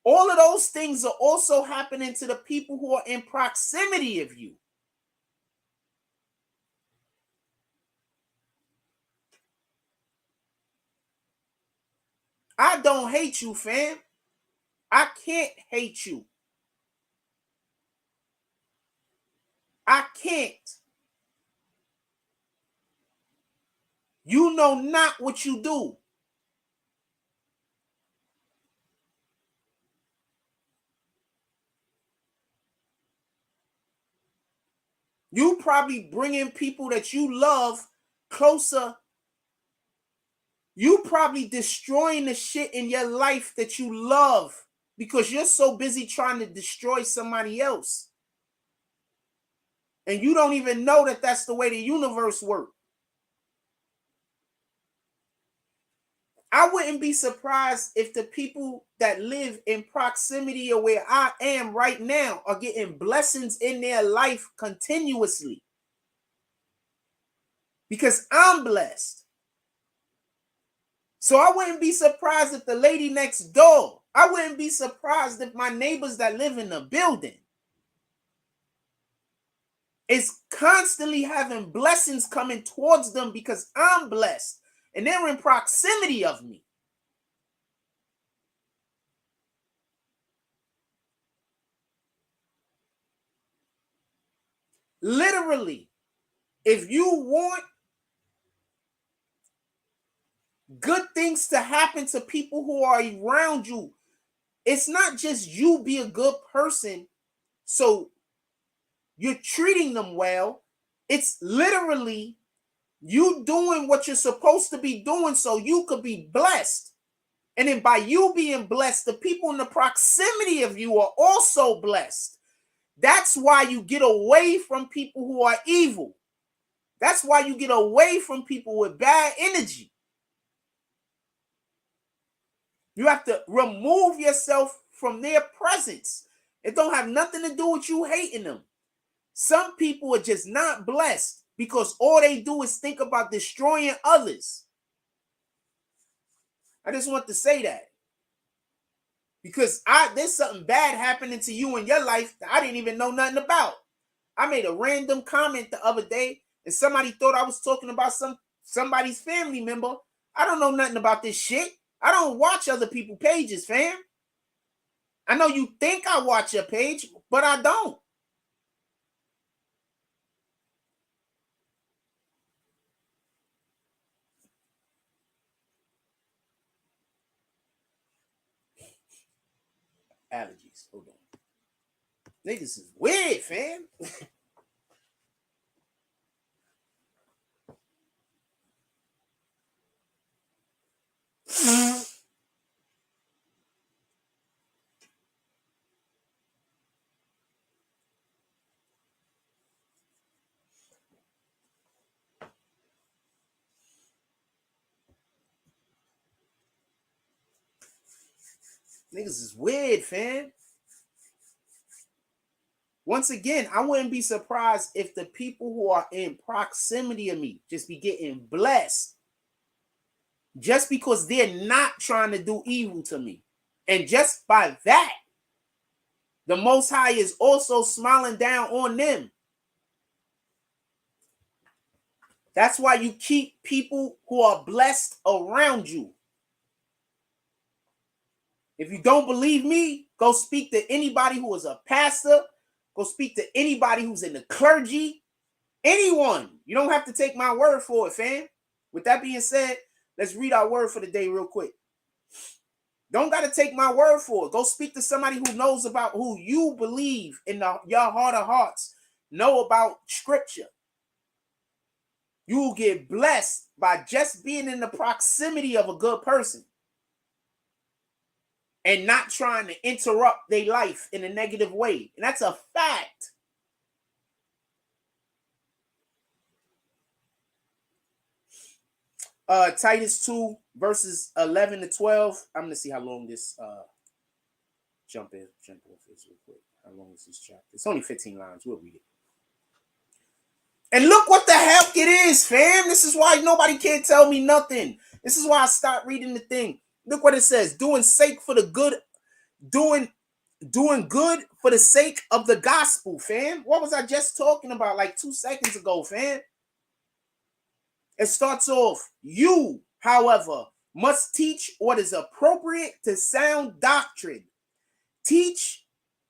A: all of those things are also happening to the people who are in proximity of you. I don't hate you, fam. I can't hate you. I can't. You know not what you do. You probably bringing people that you love closer. You probably destroying the shit in your life that you love because you're so busy trying to destroy somebody else. And you don't even know that that's the way the universe works. I wouldn't be surprised if the people that live in proximity of where I am right now are getting blessings in their life continuously. Because I'm blessed. So I wouldn't be surprised if the lady next door, I wouldn't be surprised if my neighbors that live in the building is constantly having blessings coming towards them because I'm blessed and they're in proximity of me. Literally, if you want good things to happen to people who are around you, it's not just you be a good person, so you're treating them well. It's literally you doing what you're supposed to be doing so you could be blessed. And then by you being blessed, the people in the proximity of you are also blessed. That's why you get away from people who are evil. That's why you get away from people with bad energy. You have to remove yourself from their presence. It don't have nothing to do with you hating them. Some people are just not blessed because all they do is think about destroying others. I just want to say that. Because there's something bad happening to you in your life that I didn't even know nothing about. I made a random comment the other day and somebody thought I was talking about somebody's family member. I don't know nothing about this shit. I don't watch other people's pages, fam. I know you think I watch your page, but I don't. Allergies. Hold on. Niggas is weird, fam. Niggas is weird, fam. Once again, I wouldn't be surprised if the people who are in proximity of me just be getting blessed just because they're not trying to do evil to me. And just by that, the Most High is also smiling down on them. That's why you keep people who are blessed around you. If you don't believe me, go speak to anybody who is a pastor. Go speak to anybody who's in the clergy. Anyone. You don't have to take my word for it, fam. With that being said, let's read our word for the day real quick. Don't got to take my word for it. Go speak to somebody who knows about who you believe in your heart of hearts know about scripture. You will get blessed by just being in the proximity of a good person and not trying to interrupt their life in a negative way. And that's a fact. Titus 2 verses 11 to 12. I'm going to see how long this jump off is real quick. How long is this chapter? It's only 15 lines. We'll read it. And look what the heck it is, fam. This is why nobody can tell me nothing. This is why I stopped reading the thing. Look what it says. Doing good for the sake of the gospel, fam. What was I just talking about like 2 seconds ago, fam? It starts off, you, however, must teach what is appropriate to sound doctrine. Teach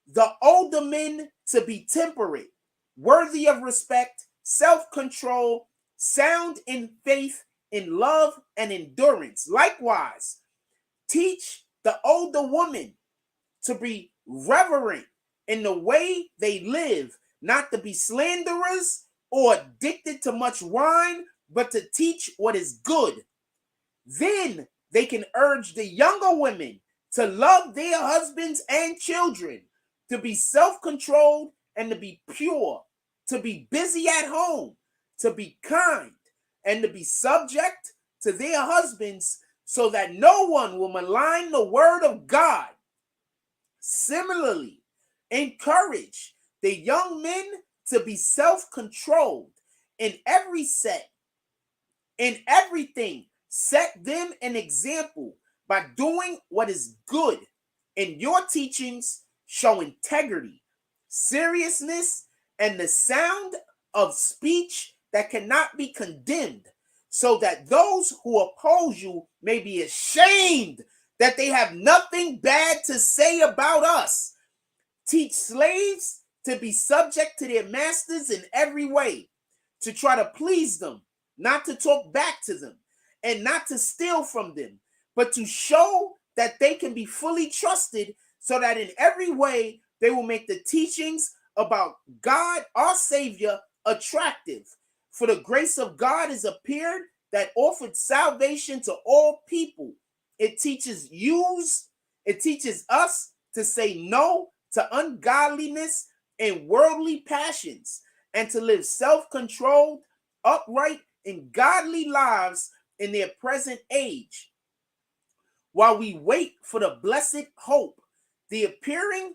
A: the older men to be temperate, worthy of respect, self-control, sound in faith, in love, and endurance. Likewise, teach the older women to be reverent in the way they live, not to be slanderers or addicted to much wine, but to teach what is good. Then they can urge the younger women to love their husbands and children, to be self-controlled and to be pure, to be busy at home, to be kind, and to be subject to their husbands, so that no one will malign the word of God. Similarly, encourage the young men to be self-controlled in everything. Set them an example by doing what is good. In your teachings, show integrity, seriousness, and the sound of speech that cannot be condemned, so that those who oppose you may be ashamed that they have nothing bad to say about us. Teach slaves to be subject to their masters in every way, to try to please them, not to talk back to them, and not to steal from them, but to show that they can be fully trusted, so that in every way they will make the teachings about God, our Savior, attractive. For the grace of God is appeared that offered salvation to all people. It teaches us to say no to ungodliness and worldly passions, and to live self-controlled, upright, and godly lives in their present age, while we wait for the blessed hope, the appearing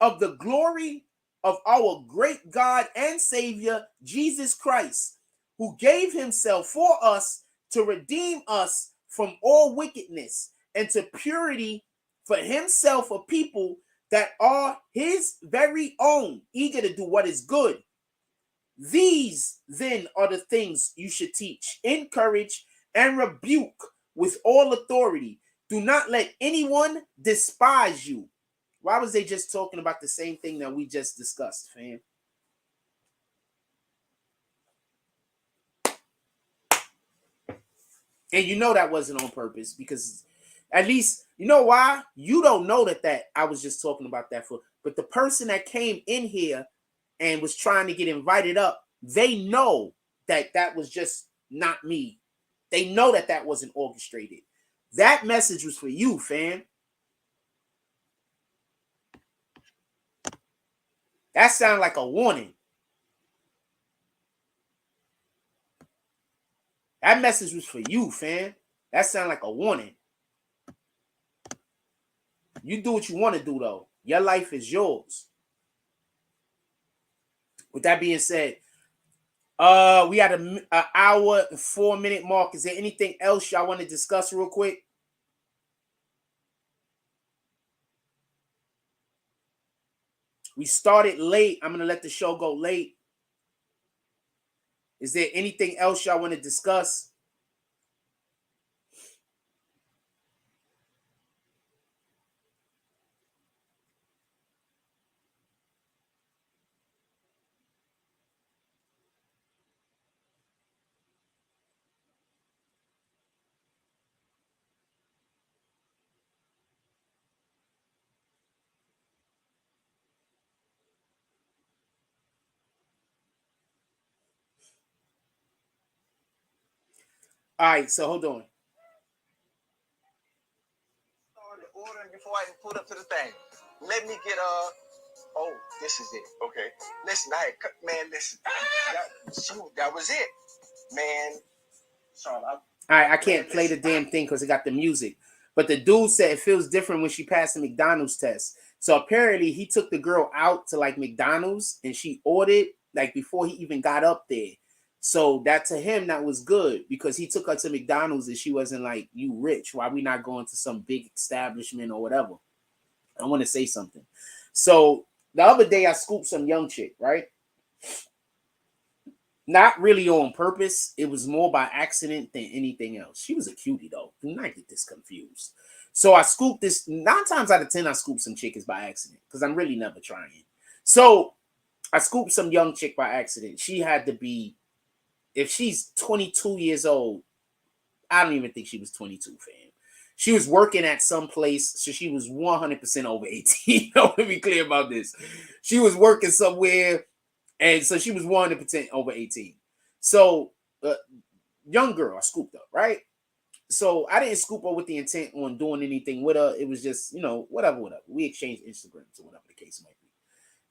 A: of the glory of our great God and Savior, Jesus Christ, who gave himself for us to redeem us from all wickedness, and to purity for himself, a people that are his very own, eager to do what is good. These then are the things you should teach, encourage, and rebuke with all authority. Do not let anyone despise you. Why was they just talking about the same thing that we just discussed, fam? And you know that wasn't on purpose, because at least, you know why? You don't know that I was just talking about that for, but the person that came in here and was trying to get invited up, they know that was just not me. They know that wasn't orchestrated. That message was for you, fam. That sounded like a warning. That message was for you, fam. That sounded like a warning. You do what you want to do, though. Your life is yours. With that being said, we had an hour and 4 minute mark. Is there anything else y'all want to discuss real quick? We started late. I'm going to let the show go late. Is there anything else y'all want to discuss? All right, so hold on.
D: Started ordering before I even pulled up to the thing. Let me get oh, this is it. Okay. Listen, listen. That was it, man. Sorry,
A: I can't play the damn thing because it got the music. But the dude said it feels different when she passed the McDonald's test. So apparently he took the girl out to like McDonald's and she ordered like before he even got up there. So that to him, that was good because he took her to McDonald's and she wasn't like, you rich. Why we not going to some big establishment or whatever? I want to say something. So the other day I scooped some young chick, right? Not really on purpose. It was more by accident than anything else. She was a cutie though. Do not get this confused. So I scooped this 9 times out of 10. I scoop some chickens by accident because I'm really never trying. So I scooped some young chick by accident. She had to be, if she's 22 years old, I don't even think she was 22, fam. She was working at some place, so she was 100% over 18. Let me be clear about this. She was working somewhere. And so she was 100% over 18. So, young girl, I scooped up, right? So I didn't scoop her with the intent on doing anything with her. It was just, whatever. We exchanged Instagrams or whatever the case might be.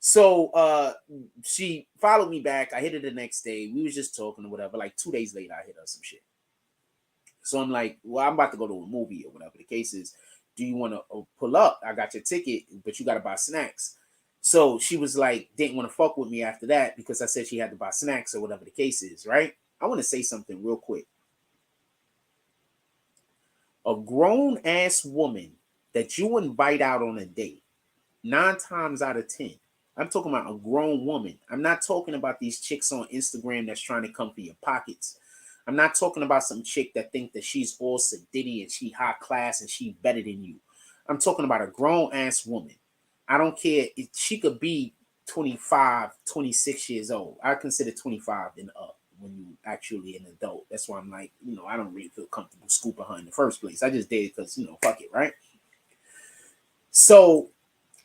A: So she followed me back. I hit her the next day. We was just talking or whatever. Like 2 days later, I hit her some shit. So I'm like, well, I'm about to go to a movie or whatever the case is. Do you want to pull up? I got your ticket, but you got to buy snacks. So she was like, didn't want to fuck with me after that because I said she had to buy snacks or whatever the case is, right? I want to say something real quick. A grown-ass woman that you invite out on a date, 9 times out of 10, I'm talking about a grown woman. I'm not talking about these chicks on Instagram that's trying to come for your pockets. I'm not talking about some chick that think that she's all sedity and she high class and she better than you. I'm talking about a grown-ass woman. I don't care if she could be 25, 26 years old. I consider 25 and up when you actually an adult. That's why I'm like, I don't really feel comfortable scooping her in the first place. I just did it because, fuck it, right? So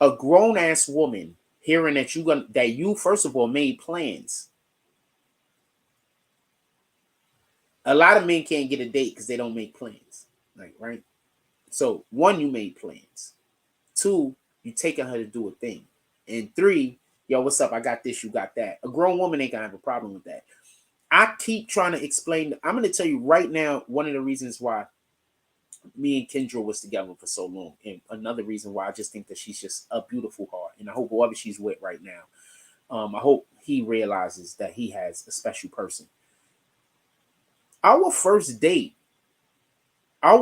A: a grown-ass woman hearing that you first of all made plans. A lot of men can't get a date because they don't make plans. Like, right? So 1, you made plans. 2, you taking her to do a thing. And 3, yo, what's up? I got this, you got that. A grown woman ain't gonna have a problem with that. I keep trying to explain. I'm gonna tell you right now, one of the reasons why me and Kendra was together for so long. And another reason why I just think that she's just a beautiful heart. And I hope whoever she's with right now, I hope he realizes that he has a special person. Our first date, I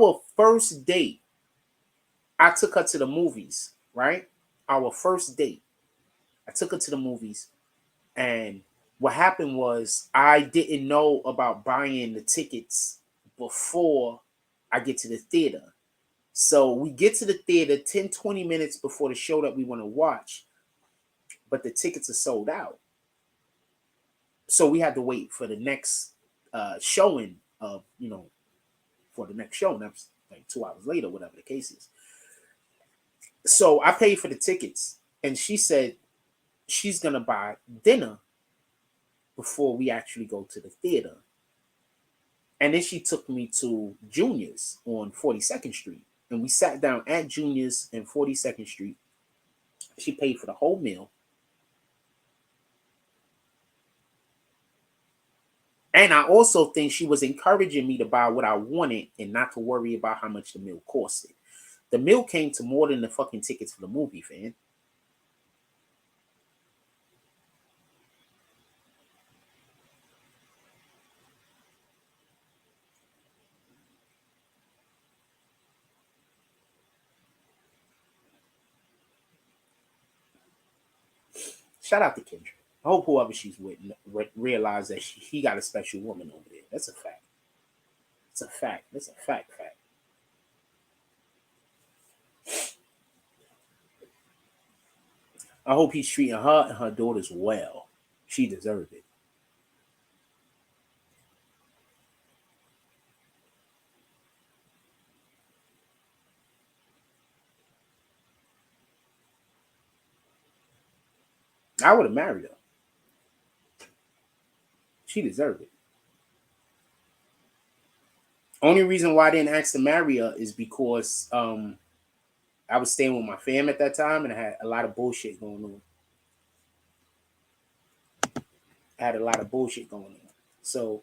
A: took her to the movies, right? Our first date. I took her to the movies, and what happened was I didn't know about buying the tickets before I get to the theater. So we get to the theater 10, 20 minutes before the show that we want to watch, but the tickets are sold out. So we had to wait for the next showing of, for the next show. And that's like 2 hours later, whatever the case is. So I paid for the tickets, and she said she's going to buy dinner before we actually go to the theater. And then she took me to Junior's on 42nd Street. And we sat down at Junior's and 42nd Street. She paid for the whole meal. And I also think she was encouraging me to buy what I wanted and not to worry about how much the meal costed. The meal came to more than the fucking tickets for the movie, fam. Shout out to Kendra. I hope whoever she's with realize that he got a special woman over there. That's a fact. It's a fact. That's a fact. I hope he's treating her and her daughters well. She deserves it. I would have married her. She deserved it. Only reason why I didn't ask to marry her is because I was staying with my fam at that time, and I had a lot of bullshit going on. So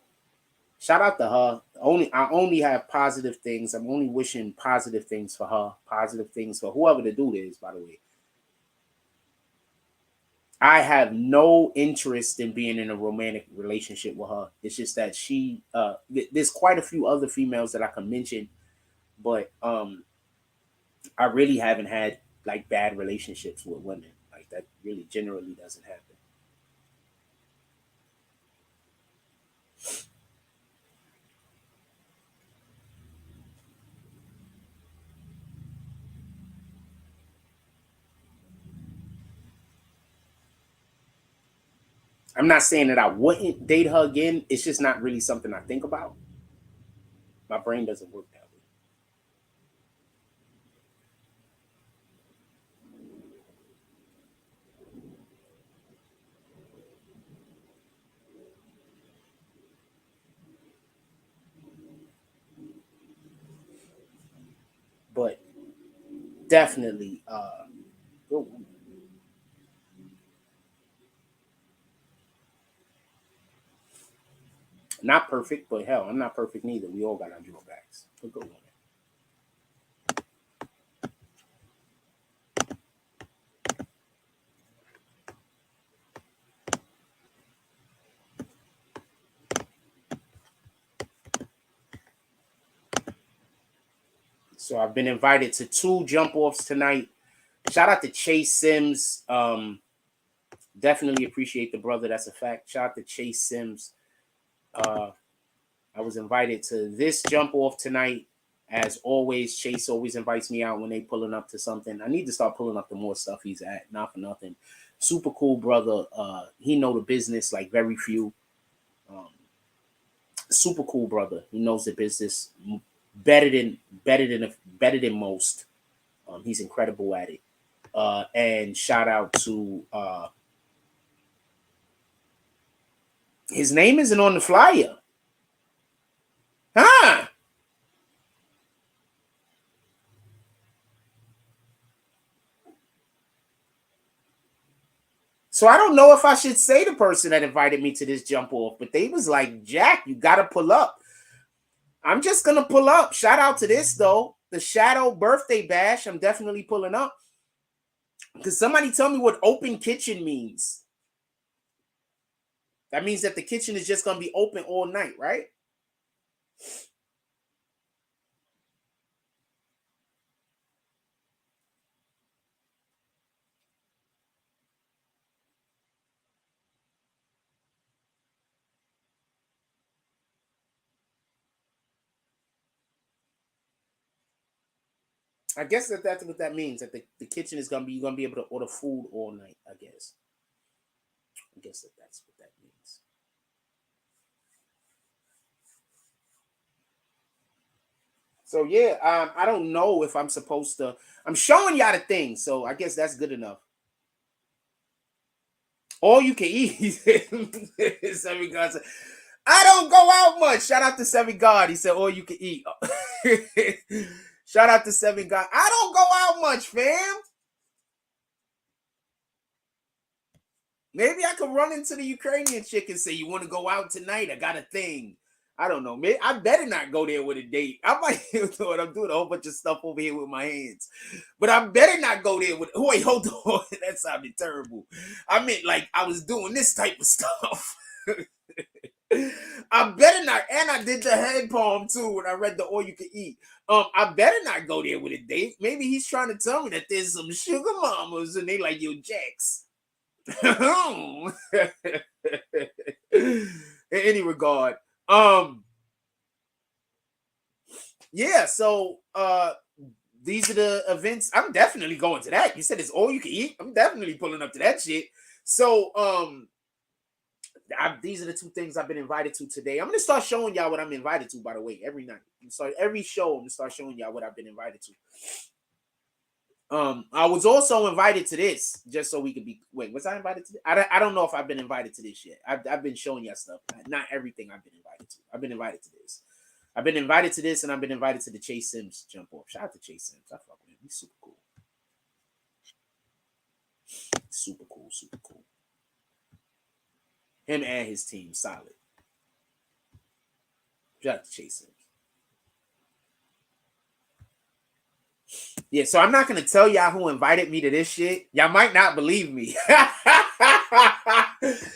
A: shout out to her. I only have positive things. I'm only wishing positive things for her, positive things for whoever the dude is, by the way. I have no interest in being in a romantic relationship with her. It's just that there's quite a few other females that I can mention, but I really haven't had like bad relationships with women. Like that really generally doesn't happen. I'm not saying that I wouldn't date her again. It's just not really something I think about. My brain doesn't work that way. But definitely, not perfect, but hell, I'm not perfect neither. We all got our drawbacks. But go on. So I've been invited to 2 jump offs tonight. Shout out to Chase Sims. Definitely appreciate the brother. That's a fact. Shout out to Chase Sims. I was invited to this jump off tonight. As always, Chase always invites me out when they pulling up to something. I need to start pulling up to more stuff he's at. Not for nothing. Super cool brother. He know the business like very few. Super cool brother. He knows the business better than most. He's incredible at it. And shout out to his name isn't on the flyer. Huh? So I don't know if I should say the person that invited me to this jump off, but they was like, Jack, you got to pull up. I'm just going to pull up. Shout out to this, though. The Shadow birthday bash. I'm definitely pulling up. Because somebody tell me what open kitchen means. That means that the kitchen is just going to be open all night, right? I guess that's what that means. That the kitchen is going to be, you're going to be able to order food all night, I guess. I guess that's what that means. So yeah, I don't know if I'm supposed to. I'm showing y'all the thing, so I guess that's good enough. All you can eat. Seven God said, I don't go out much. Shout out to Seven God. He said, all you can eat. Shout out to Seven God. I don't go out much, fam. Maybe I could run into the Ukrainian chick and say, you want to go out tonight? I got a thing. I don't know. Maybe I better not go there with a date. I might do it. I'm doing a whole bunch of stuff over here with my hands. But I better not go there with... Wait, hold on. That sounded terrible. I meant like I was doing this type of stuff. I better not. And I did the head palm too when I read the all you can eat. I better not go there with a date. Maybe he's trying to tell me that there's some sugar mamas and they like, yo, Jax. In any regard, yeah, so these are the events. I'm definitely going to that. You said it's all you can eat. I'm definitely pulling up to that shit. So these are the 2 things I've been invited to today. I'm gonna start showing y'all what I'm invited to, by the way, every night. So every show, I'm gonna start showing y'all what I've been invited to. I was also invited to this just so we could be. Wait, was I invited to this? I don't know if I've been invited to this yet. I've been showing y'all stuff. Not everything I've been invited to. I've been invited to this. I've been invited to this, and I've been invited to the Chase Sims jump off. Shout out to Chase Sims. I fuck with him. He's super cool. Super cool. Super cool. Him and his team, solid. Shout out to Chase Sims. Yeah, so I'm not gonna tell y'all who invited me to this shit. Y'all might not believe me.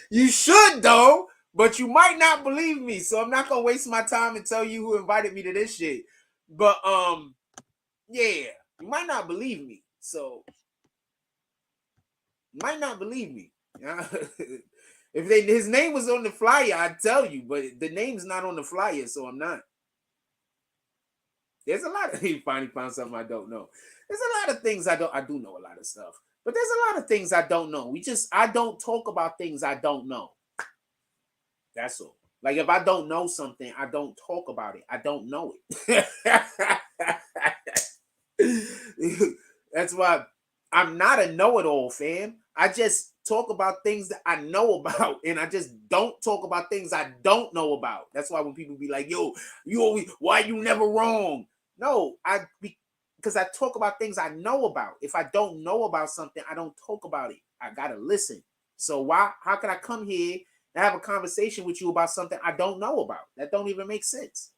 A: You should though, but you might not believe me. So I'm not gonna waste my time and tell you who invited me to this shit. But yeah, you might not believe me. So you might not believe me. If his name was on the flyer, I'd tell you, but the name's not on the flyer, so I'm not. There's a lot of he finally found something I don't know. There's a lot of things I do know a lot of stuff, but there's a lot of things I don't know. I don't talk about things I don't know. That's all. Like if I don't know something, I don't talk about it. I don't know it. That's why I'm not a know-it-all, fam. I just talk about things that I know about, and I just don't talk about things I don't know about. That's why when people be like, "Yo, you always why you never wrong?" No, because I talk about things I know about. If I don't know about something, I don't talk about it. I gotta listen. So how can I come here and have a conversation with you about something I don't know about? That don't even make sense.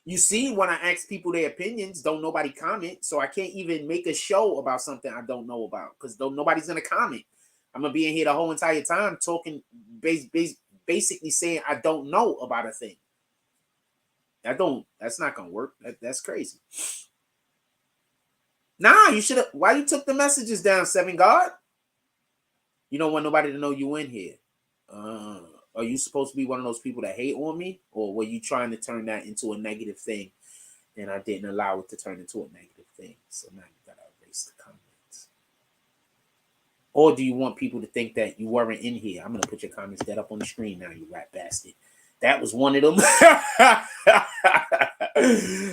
A: You see, when I ask people their opinions, don't nobody comment. So I can't even make a show about something I don't know about because nobody's gonna comment. I'm gonna be in here the whole entire time talking, basically saying I don't know about a thing. That's not gonna work. That's crazy. Nah, you should have. Why you took the messages down, Seven God? You don't want nobody to know you in here. Are you supposed to be one of those people that hate on me, or were you trying to turn that into a negative thing, and I didn't allow it to turn into a negative thing? So now you gotta erase the comments. Or do you want people to think that you weren't in here? I'm gonna put your comments dead up on the screen now, you rat bastard. That was one of them.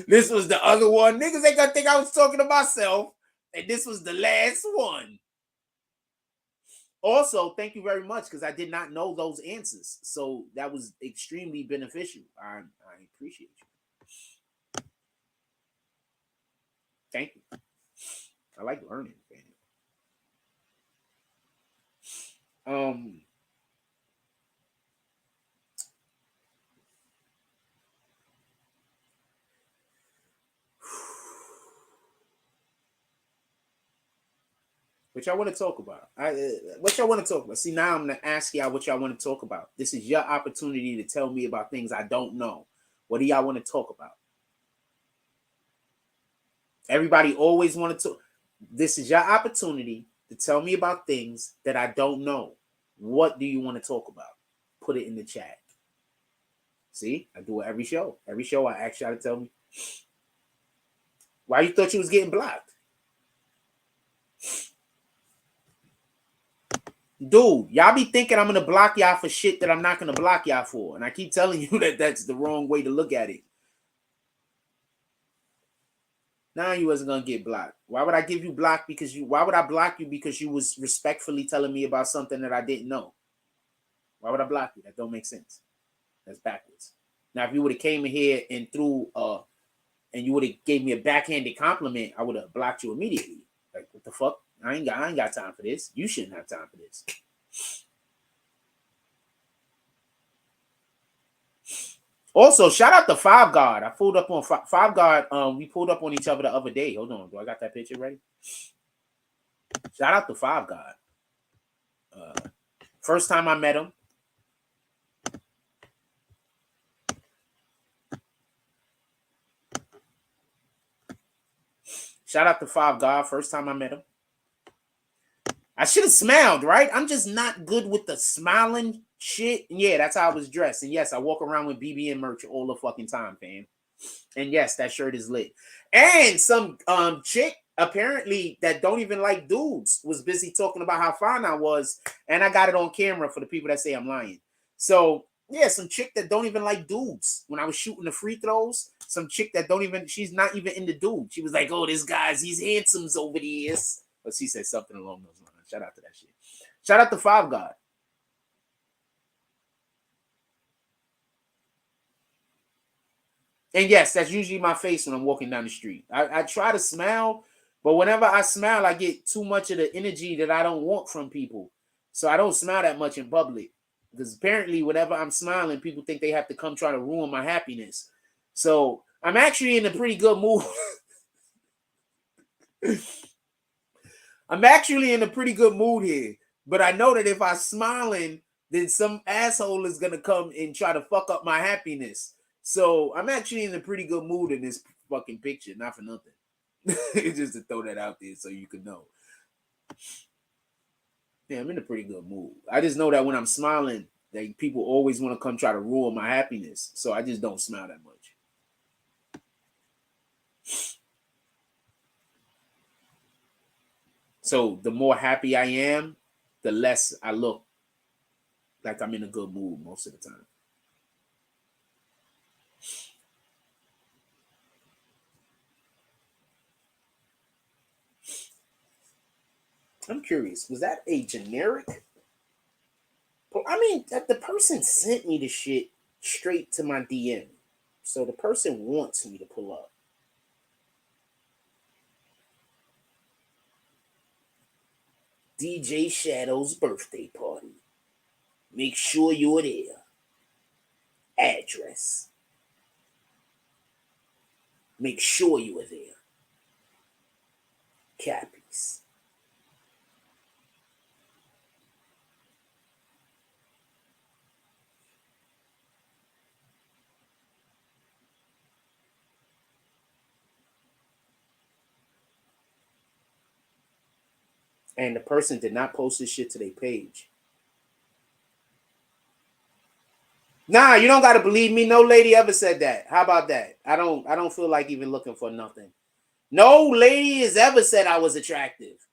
A: This was the other one. Niggas ain't gonna think I was talking to myself. And this was the last one. Also, thank you very much because I did not know those answers. So that was extremely beneficial. I appreciate you. Thank you. I like learning, man. What y'all want to talk about? What y'all want to talk about? See, now I'm going to ask y'all what y'all want to talk about. This is your opportunity to tell me about things I don't know. What do y'all want to talk about? Everybody always wanted to. This is your opportunity to tell me about things that I don't know. What do you want to talk about? Put it in the chat. See, I do it every show. Every show I ask y'all to tell me. Why you thought you was getting blocked? Dude, y'all be thinking I'm going to block y'all for shit that I'm not going to block y'all for. And I keep telling you that that's the wrong way to look at it. Now you wasn't going to get blocked. Why would I give you block why would I block you because you was respectfully telling me about something that I didn't know? Why would I block you? That don't make sense. That's backwards. Now, if you would have came in here and and you would have gave me a backhanded compliment, I would have blocked you immediately. Like, what the fuck? I ain't got time for this. You shouldn't have time for this. Also, shout out to Five God. I pulled up on Five God. We pulled up on each other the other day. Hold on. Do I got that picture ready? Shout out to Five God. First time I met him. Shout out to Five God. First time I met him. I should have smiled, right? I'm just not good with the smiling shit. And yeah, that's how I was dressed. And yes, I walk around with BBN merch all the fucking time, fam. And yes, that shirt is lit. And some chick apparently that don't even like dudes was busy talking about how fine I was. And I got it on camera for the people that say I'm lying. So yeah, some chick that don't even like dudes. When I was shooting the free throws, some chick that she's not even into dude. She was like, oh, this guy's, he's handsome's over there. But she said something along those lines. Shout out to that shit. Shout out to Five God. And yes, that's usually my face when I'm walking down the street. I try to smile, but whenever I smile, I get too much of the energy that I don't want from people. So I don't smile that much in public. Because apparently, whenever I'm smiling, people think they have to come try to ruin my happiness. So I'm actually in a pretty good mood. I'm actually in a pretty good mood here. But I know that if I'm smiling, then some asshole is going to come and try to fuck up my happiness. So I'm actually in a pretty good mood in this fucking picture. Not for nothing. Just to throw that out there so you can know. Yeah, I'm in a pretty good mood. I just know that when I'm smiling, like people always want to come try to ruin my happiness. So I just don't smile that much. So the more happy I am, the less I look like I'm in a good mood most of the time. I'm curious, was that a generic? I mean, that the person sent me the shit straight to my DM. So the person wants me to pull up. DJ Shadow's birthday party. Make sure you're there. Address. Make sure you are there. Cappies. And the person did not post this shit to their page. Nah, you don't gotta believe me. No lady ever said that. How about that? I don't feel like even looking for nothing. No lady has ever said I was attractive.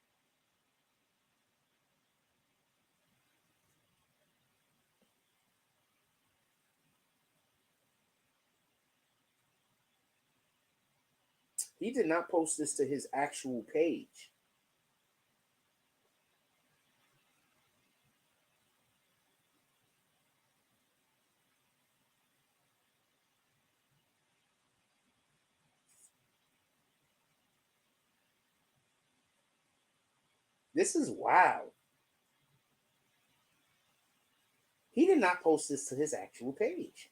A: He did not post this to his actual page. This is wild. He did not post this to his actual page.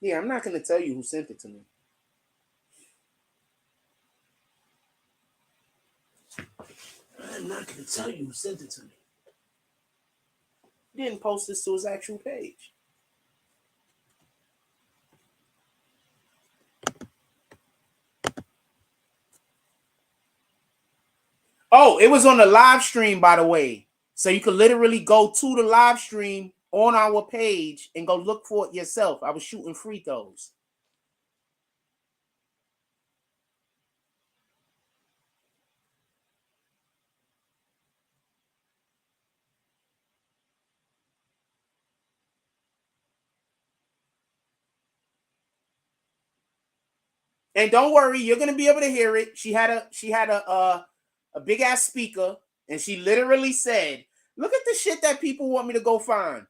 A: Yeah, I'm not going to tell you who sent it to me. I'm not going to tell you who sent it to me. He didn't post this to his actual page. Oh, it was on the live stream, by the way. So you could literally go to the live stream on our page and go look for it yourself. I was shooting free throws. And don't worry, you're gonna be able to hear it. She had a big ass speaker, and she literally said, "Look at the shit that people want me to go find.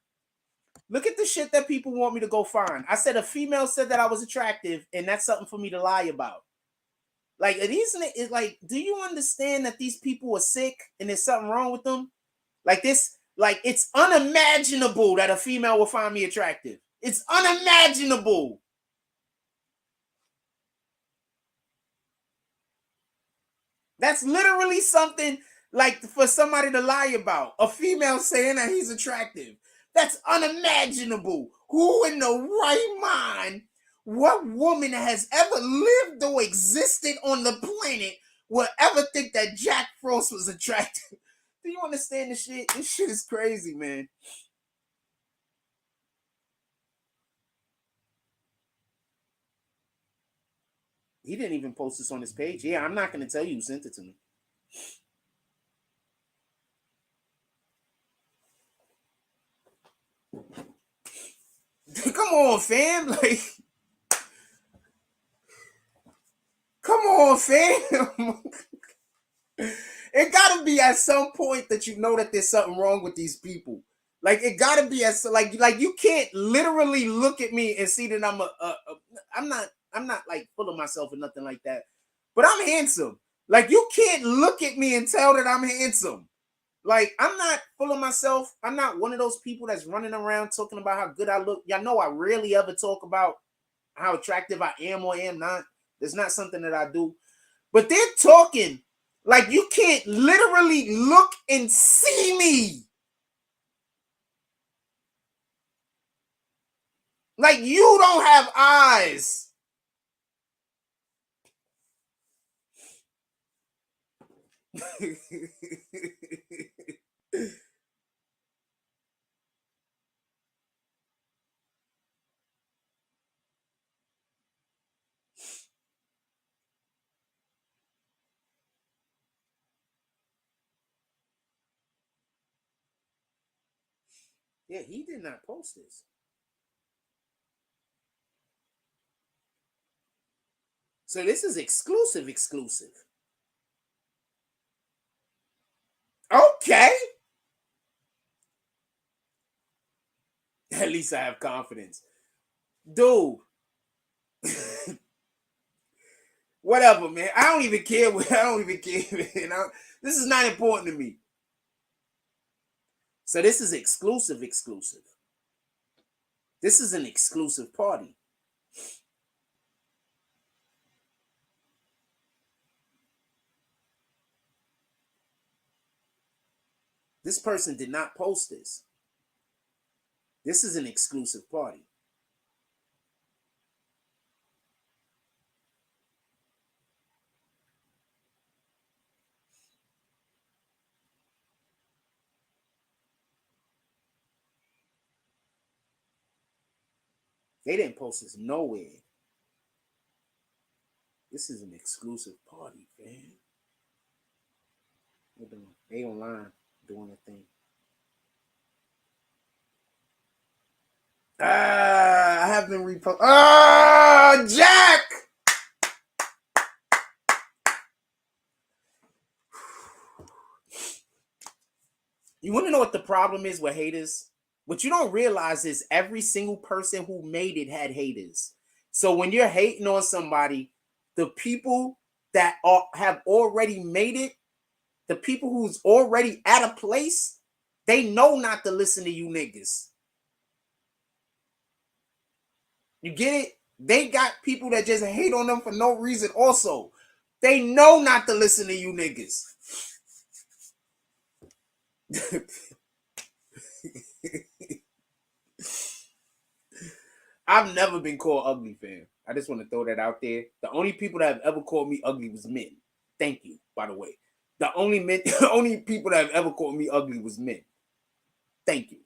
A: Look at the shit that people want me to go find." I said a female said that I was attractive, and that's something for me to lie about. Like, isn't it like, do you understand that these people are sick and there's something wrong with them? Like this, like it's unimaginable that a female will find me attractive. It's unimaginable. That's literally something like for somebody to lie about. A female saying that he's attractive. That's unimaginable. Who in the right mind, what woman has ever lived or existed on the planet would ever think that Jack Frost was attractive? Do you understand this shit? This shit is crazy, man. He didn't even post this on his page. Yeah, I'm not going to tell you who sent it to me. Come on, fam. Like, come on, fam. It gotta be at some point that you know that there's something wrong with these people. Like it gotta be at like you can't literally look at me and see that I'm not like full of myself or nothing like that. But I'm handsome. Like you can't look at me and tell that I'm handsome. Like I'm not full of myself. I'm not one of those people that's running around talking about how good I look. Y'all know I rarely ever talk about how attractive I am or am not. It's not something that I do. But they're talking like you can't literally look and see me. Like you don't have eyes. Yeah, he did not post this. So this is exclusive. Okay. At least I have confidence. Dude. Whatever, man. I don't even care. Man. This is not important to me. So this is exclusive. This is an exclusive party. This person did not post this. This is an exclusive party. They didn't post this nowhere. This is an exclusive party, man. They online doing a thing. I have been reposted. Jack! You want to know what the problem is with haters? What you don't realize is every single person who made it had haters. So when you're hating on somebody, the people that have already made it, the people who's already at a place, they know not to listen to you niggas. You get it? They got people that just hate on them for no reason also. They know not to listen to you niggas. I've never been called ugly, fam. I just want to throw that out there. The only people that have ever called me ugly was men. Thank you, by the way. The only people that have ever called me ugly was men. Thank you.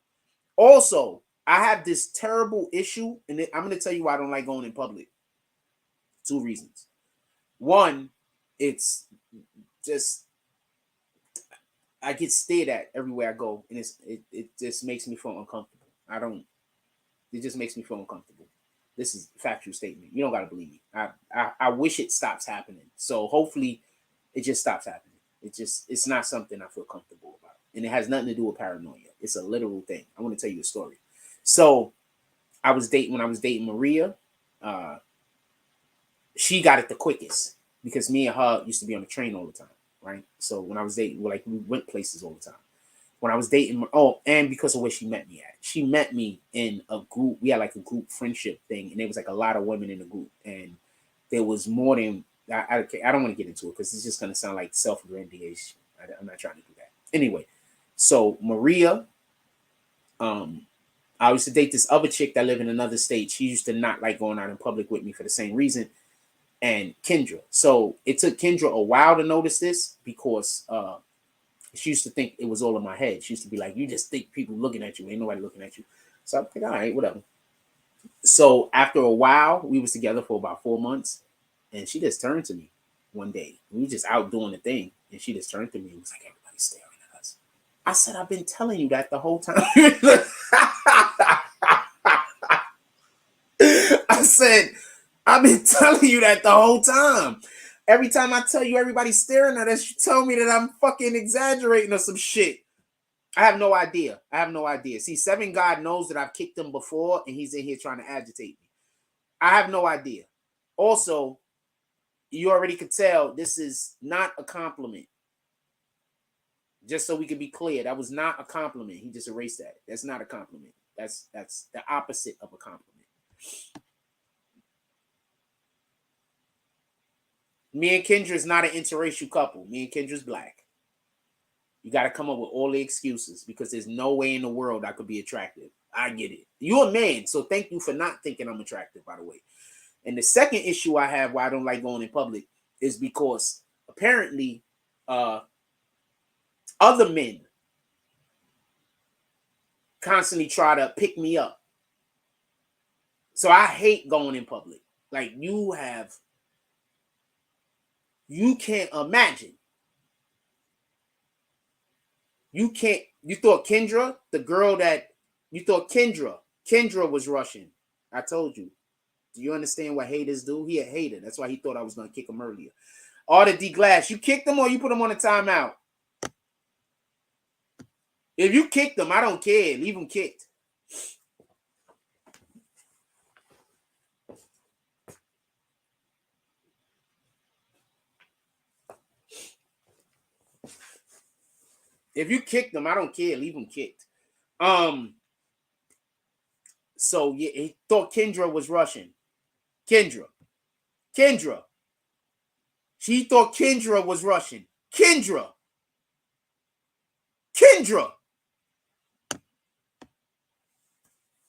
A: Also, I have this terrible issue, and I'm going to tell you why I don't like going in public. 2 reasons. One, it's just I get stared at everywhere I go, and it just makes me feel uncomfortable. It just makes me feel uncomfortable. This is a factual statement. You don't gotta believe me. I wish it stops happening. So hopefully it just stops happening. It's not something I feel comfortable about. And it has nothing to do with paranoia. It's a literal thing. I want to tell you a story. So when I was dating Maria, she got it the quickest because me and her used to be on the train all the time, right? So when I was dating, we went places all the time. When I was dating, and because of where she met me at. She met me in a group. We had like a group friendship thing, and there was like a lot of women in the group, and there was more than I don't want to get into it because it's just gonna sound like self-aggrandization. I'm not trying to do that. Anyway, so Maria, I used to date this other chick that lived in another state. She used to not like going out in public with me for the same reason. And Kendra. So it took Kendra a while to notice this because she used to think it was all in my head. She used to be like, you just think people looking at you. Ain't nobody looking at you. So I'm like, all right, whatever. So after a while, we was together for about 4 months. And she just turned to me one day. We were just out doing the thing. And she just turned to me and was like, everybody's staring at us. I said, I've been telling you that the whole time. I said, I've been telling you that the whole time. Every time I tell you everybody's staring at us, you tell me that I'm fucking exaggerating or some shit. I have no idea. I have no idea. See, Seven God knows that I've kicked him before and he's in here trying to agitate me. I have no idea. Also, you already could tell this is not a compliment. Just so we can be clear, that was not a compliment. He just erased that. That's not a compliment. That's the opposite of a compliment. Me and Kendra is not an interracial couple. Me and Kendra's black. You got to come up with all the excuses because there's no way in the world I could be attractive. I get it. You're a man, so thank you for not thinking I'm attractive, by the way. And the second issue I have why I don't like going in public is because apparently other men constantly try to pick me up. So I hate going in public. Like you can't imagine. You thought Kendra, the girl that you thought Kendra was Russian. I told you. Do you understand what haters do? He a hater. That's why he thought I was going to kick him earlier. Arthur D. Glass, you kicked him or you put him on a timeout? If you kicked him, I don't care. Leave him kicked. If you kicked him, I don't care. Leave him kicked. So yeah, he thought Kendra was Russian. Kendra. She thought Kendra was Russian. Kendra.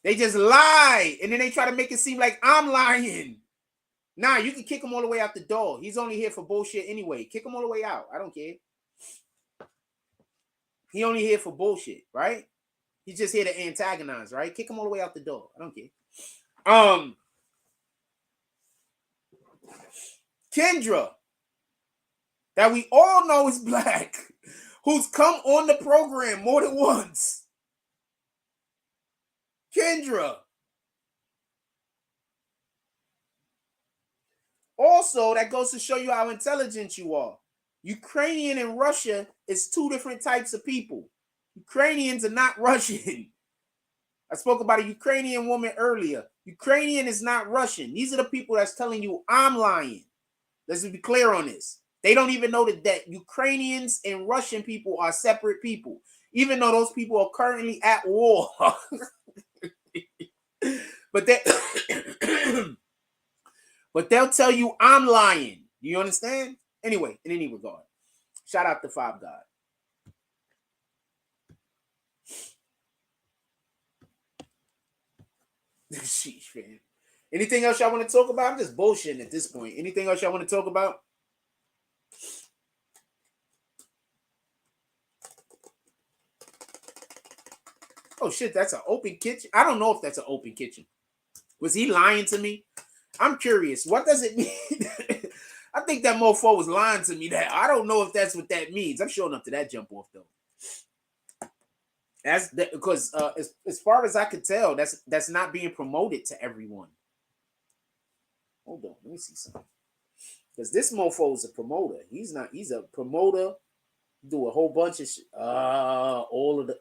A: They just lie, and then they try to make it seem like I'm lying. Nah, you can kick him all the way out the door. He's only here for bullshit anyway. Kick him all the way out. I don't care. He only here for bullshit, right? He's just here to antagonize, right? Kick him all the way out the door. I don't care. Kendra, that we all know is black, who's come on the program more than once. Kendra. Also, that goes to show you how intelligent you are. Ukrainian and Russia is two different types of people. Ukrainians are not Russian. I spoke about a Ukrainian woman earlier. Ukrainian is not Russian. These are the people that's telling you I'm lying. Let's be clear on this. They don't even know that Ukrainians and Russian people are separate people, even though those people are currently at war. But they'll tell you I'm lying. You understand? Anyway, in any regard, shout out to Five God. Sheesh, man. Anything else y'all want to talk about? I'm just bullshitting at this point. Anything else y'all want to talk about? Oh shit, that's an open kitchen. I don't know if that's an open kitchen. Was he lying to me? I'm curious. What does it mean? I think that mofo was lying to me. That I don't know if that's what that means. I'm showing up to that jump off though. That's because as far as I could tell, that's not being promoted to everyone. Hold on, let me see something. Because this mofo is a promoter. He's not. He's a promoter. Do a whole bunch of shit.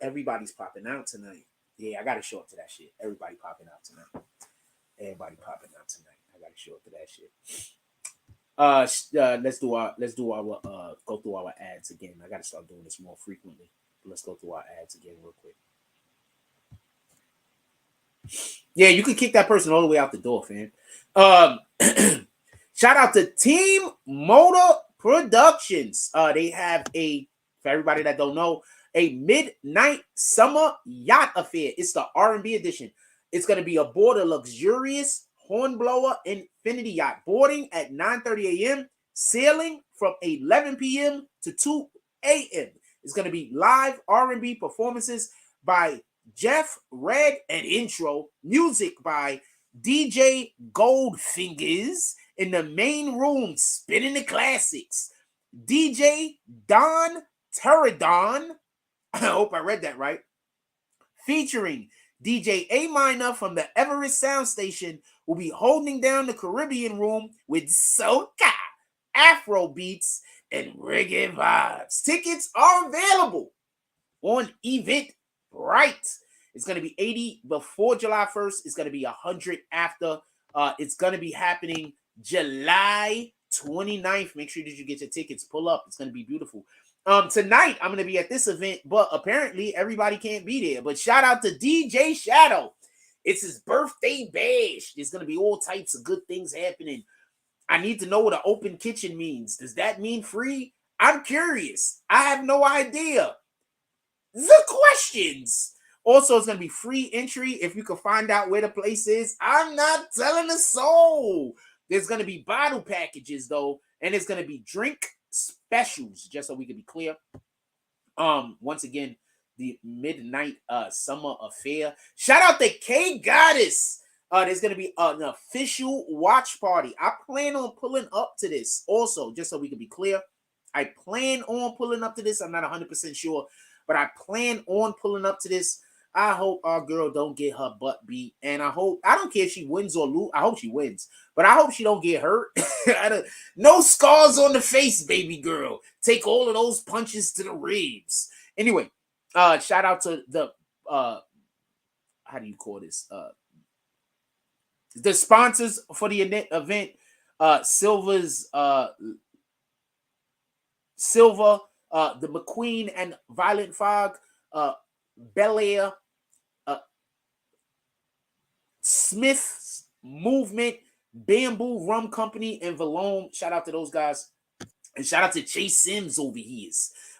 A: Everybody's popping out tonight. Yeah, I gotta show up to that shit. Everybody popping out tonight. I gotta show up to that shit. Let's do our go through our ads again. I gotta start doing this more frequently. Let's go through our ads again real quick. Yeah, you can kick that person all the way out the door, fam. Shout out to Team Motor Productions. They have for everybody that don't know, a midnight summer yacht affair. It's the R&B edition. It's going to be aboard a luxurious Hornblower Infinity Yacht, boarding at 9:30 a.m., sailing from 11 p.m. to 2 a.m. It's going to be live R&B performances by Jeff Red and intro, music by DJ Goldfingers in the main room, spinning the classics. DJ Don Terradon, I hope I read that right, featuring DJ A Minor from the Everest Sound Station, will be holding down the Caribbean room with Soca. Afro beats and reggae vibes. Tickets are available on Eventbrite. It's going to be $80 before July 1st. It's going to be $100 after. It's going to be happening July 29th. Make sure that you get your tickets. Pull up. It's going to be beautiful. Tonight, I'm going to be at this event, but apparently everybody can't be there. But shout out to DJ Shadow. It's his birthday bash. There's going to be all types of good things happening. I need to know what an open kitchen means. Does that mean free? I'm curious. I have no idea. The questions. Also, it's going to be free entry. If you can find out where the place is, I'm not telling a soul. There's going to be bottle packages, though, and it's going to be drink specials, just so we can be clear. Once again, the midnight summer affair. Shout out to K Goddess. There's going to be an official watch party. I plan on pulling up to this also, just so we can be clear. I plan on pulling up to this. I'm not 100% sure, but I plan on pulling up to this. I hope our girl don't get her butt beat, and I don't care if she wins or lose. I hope she wins, but I hope she don't get hurt. No scars on the face, baby girl. Take all of those punches to the ribs. Anyway, shout out to the how do you call this? The sponsors for the event, Silver, the McQueen and Violent Fog, Bel Air, Smith's Movement, Bamboo Rum Company, and Valone. Shout out to those guys. And shout out to Chase Sims over here.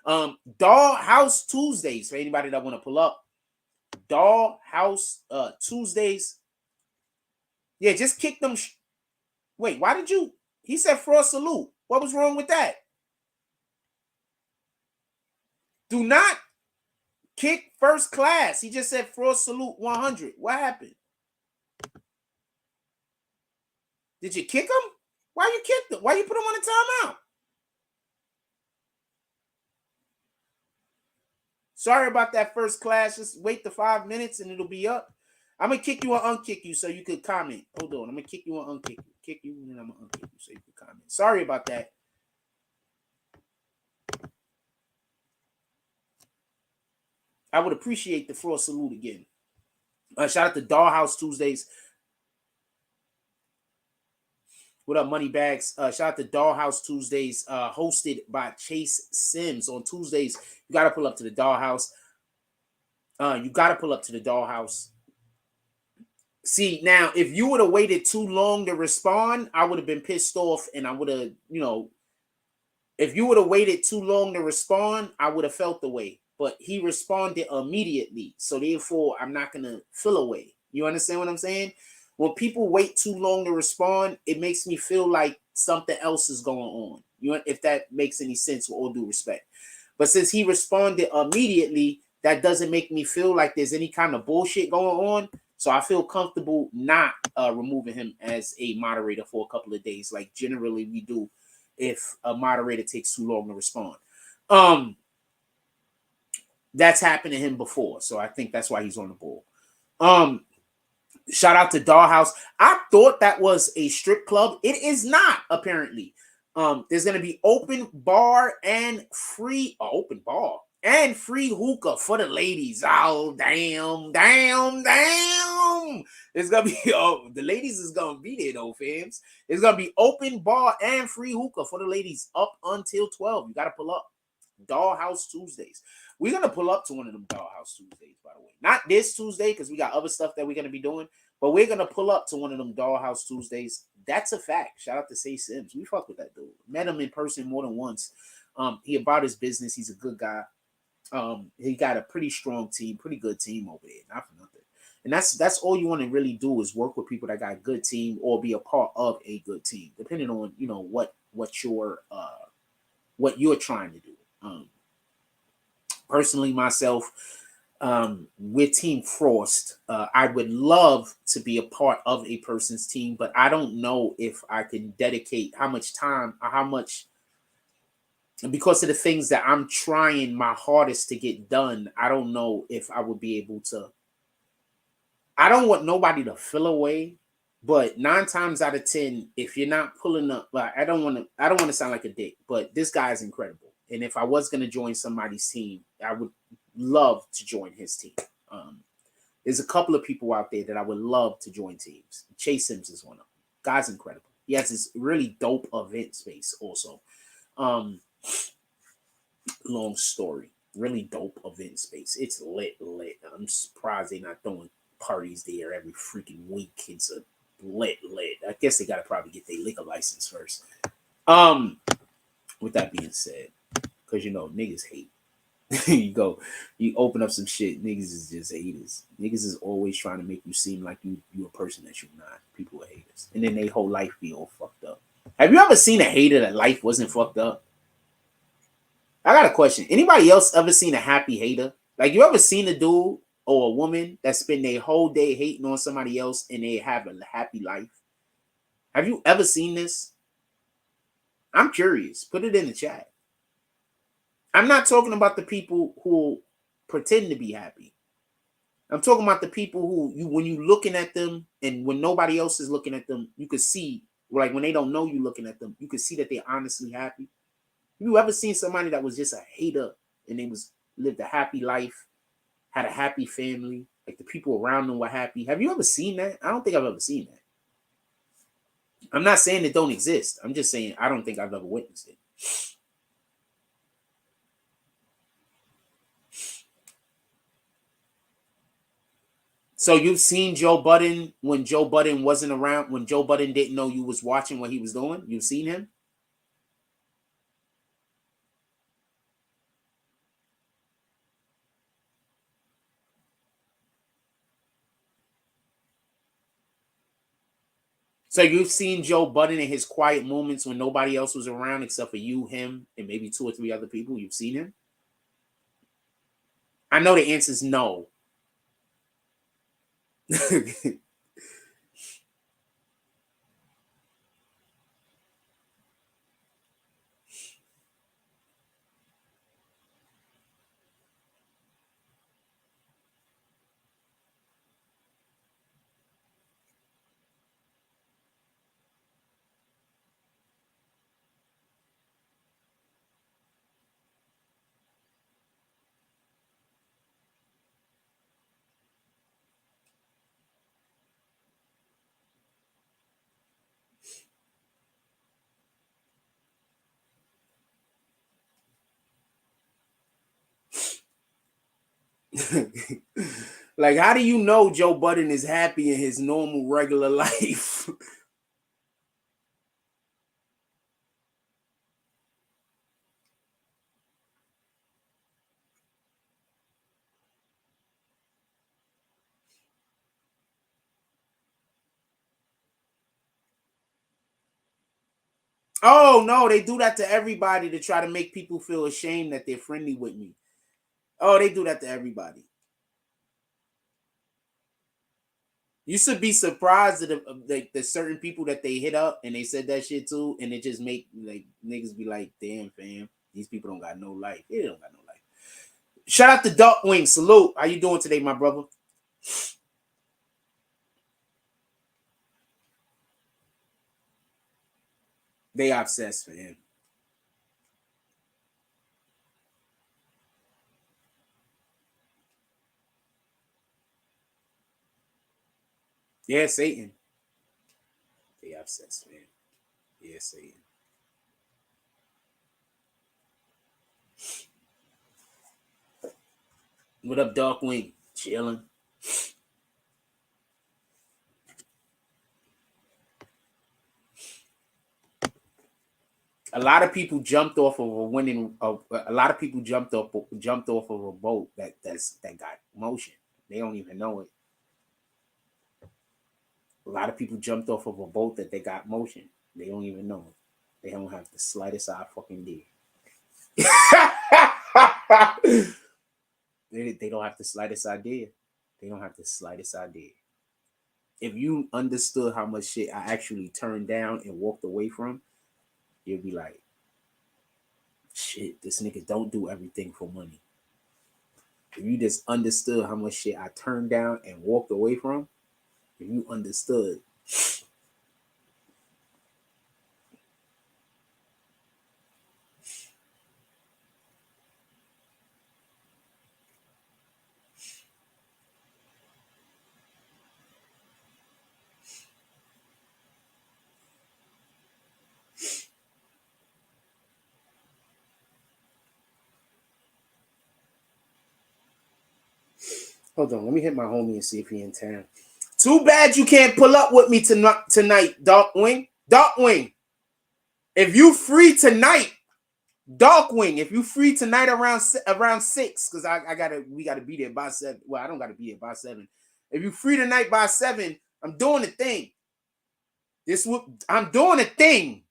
A: Dollhouse Tuesdays, for anybody that want to pull up. Dollhouse Tuesdays. Yeah, just kick them. Wait, why did you? He said for a salute. What was wrong with that? Do not kick first class. He just said for a salute 100. What happened? Did you kick him? Why you kicked him? Why you put him on a timeout? Sorry about that first class. Just wait the 5 minutes and it'll be up. I'm going to kick you or unkick you so you could comment. Hold on. I'm going to kick you or unkick you. Kick you and then I'm going to unkick you so you can comment. Sorry about that. I would appreciate the floor salute again. Shout out to Dollhouse Tuesdays. What up, Money Bags? Shout out to Dollhouse Tuesdays, hosted by Chase Sims. On Tuesdays, you got to pull up to the Dollhouse. You got to pull up to the Dollhouse. See, now, if you would have waited too long to respond, I would have been pissed off, and I would have, if you would have waited too long to respond, I would have felt the way. But he responded immediately, so therefore, I'm not going to feel away. You understand what I'm saying? When people wait too long to respond, it makes me feel like something else is going on. If that makes any sense, with all due respect. But since he responded immediately, that doesn't make me feel like there's any kind of bullshit going on. So I feel comfortable not removing him as a moderator for a couple of days, like generally we do if a moderator takes too long to respond. That's happened to him before, so I think that's why he's on the board. Shout out to Dollhouse. I thought that was a strip club. It is not, apparently. There's going to be open bar and free hookah for the ladies. Oh, damn. It's going to be, the ladies is going to be there, though, fams. It's going to be open bar and free hookah for the ladies up until 12. You got to pull up. Dollhouse Tuesdays. We're going to pull up to one of them Dollhouse Tuesdays, by the way. Not this Tuesday, because we got other stuff that we're going to be doing, but we're going to pull up to one of them Dollhouse Tuesdays. That's a fact. Shout out to Say Sims. We fuck with that dude. Met him in person more than once. He about his business. He's a good guy. He got a pretty strong team, pretty good team over there. Not for nothing. And that's all you want to really do is work with people that got a good team or be a part of a good team, depending on, what you're trying to do. Personally, myself, with Team Frost, I would love to be a part of a person's team, but I don't know if I can dedicate how much time or how much, because of the things that I'm trying my hardest to get done. I don't know if I would be able to. I don't want nobody to feel away But 9 times out of 10, if you're not pulling up, like I don't want to sound like a dick, but this guy is incredible. And if I was gonna join somebody's team, I would love to join his team. There's a couple of people out there that I would love to join teams. Chase Sims is one of them. Guy's incredible. He has this really dope event space also. Long story. Really dope event space. It's lit. I'm surprised they're not throwing parties there every freaking week. It's a lit. I guess they gotta probably get their liquor license first. With that being said, because niggas hate. you open up some shit, niggas is just haters. Niggas is always trying to make you seem like you a person that you're not. People are haters. And then their whole life be all fucked up. Have you ever seen a hater that life wasn't fucked up? I got a question. Anybody else ever seen a happy hater? Like, you ever seen a dude or a woman that spend their whole day hating on somebody else and they have a happy life? Have you ever seen this? I'm curious. Put it in the chat. I'm not talking about the people who pretend to be happy. I'm talking about the people who, when you looking at them and when nobody else is looking at them, you could see, like when they don't know you looking at them, you could see that they're honestly happy. You ever seen somebody that was just a hater and they lived a happy life, had a happy family, like the people around them were happy? Have you ever seen that? I don't think I've ever seen that. I'm not saying it don't exist. I'm just saying I don't think I've ever witnessed it. So you've seen Joe Budden when Joe Budden wasn't around, when Joe Budden didn't know you was watching what he was doing? You've seen him? So you've seen Joe Budden in his quiet moments when nobody else was around except for you, him, and maybe 2 or 3 other people. You've seen him? I know the answer is no. Like, how do you know Joe Budden is happy in his normal, regular life? Oh, no, they do that to everybody to try to make people feel ashamed that they're friendly with me. Oh, they do that to everybody. You should be surprised at the certain people that they hit up and they said that shit too, and it just make like niggas be like, damn, fam, these people don't got no life. They don't got no life. Shout out to Darkwing. Salute. How you doing today, my brother? They obsessed, man. Yeah, Satan. They obsessed, man. Yeah, Satan. What up, Darkwing? Chilling. A lot of people jumped off of a winning. A lot of people jumped off of a boat that got motion. They don't even know it. A lot of people jumped off of a boat that they got motion. They don't even know it. They don't have the slightest I fucking did. They don't have the slightest idea. They don't have the slightest idea. If you understood how much shit I actually turned down and walked away from, you'd be like, shit, this nigga don't do everything for money. If you just understood how much shit I turned down and walked away from, if you understood, Hold on, let me hit my homie and see if he in town. Too bad you can't pull up with me tonight, Darkwing. Darkwing, if you free tonight, Darkwing, if you free tonight around 6, because we gotta be there by 7. Well, I don't gotta be there by 7. If you free tonight by 7, I'm doing a thing. I'm doing a thing.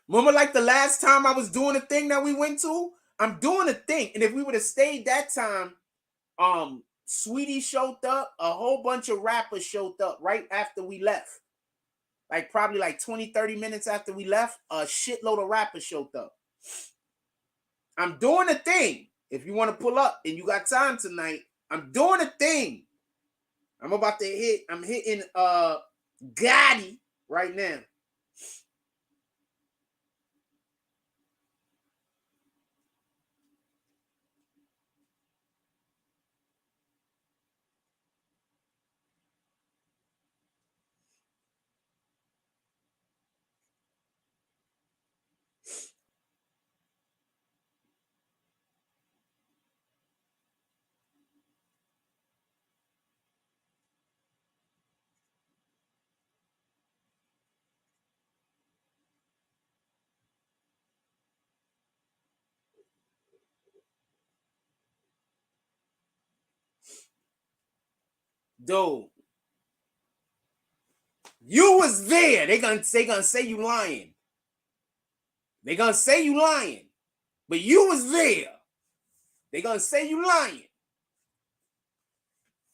A: Remember, like the last time I was doing a thing that we went to? I'm doing a thing. And if we would have stayed that time, Sweetie showed up, a whole bunch of rappers showed up right after we left. Like probably like 20-30 minutes after we left, a shitload of rappers showed up. I'm doing a thing. If you want to pull up and you got time tonight, I'm doing a thing. I'm hitting Gotti right now. Dude, you was there. They gonna say you lying. They gonna say you lying. But you was there. They gonna say you lying.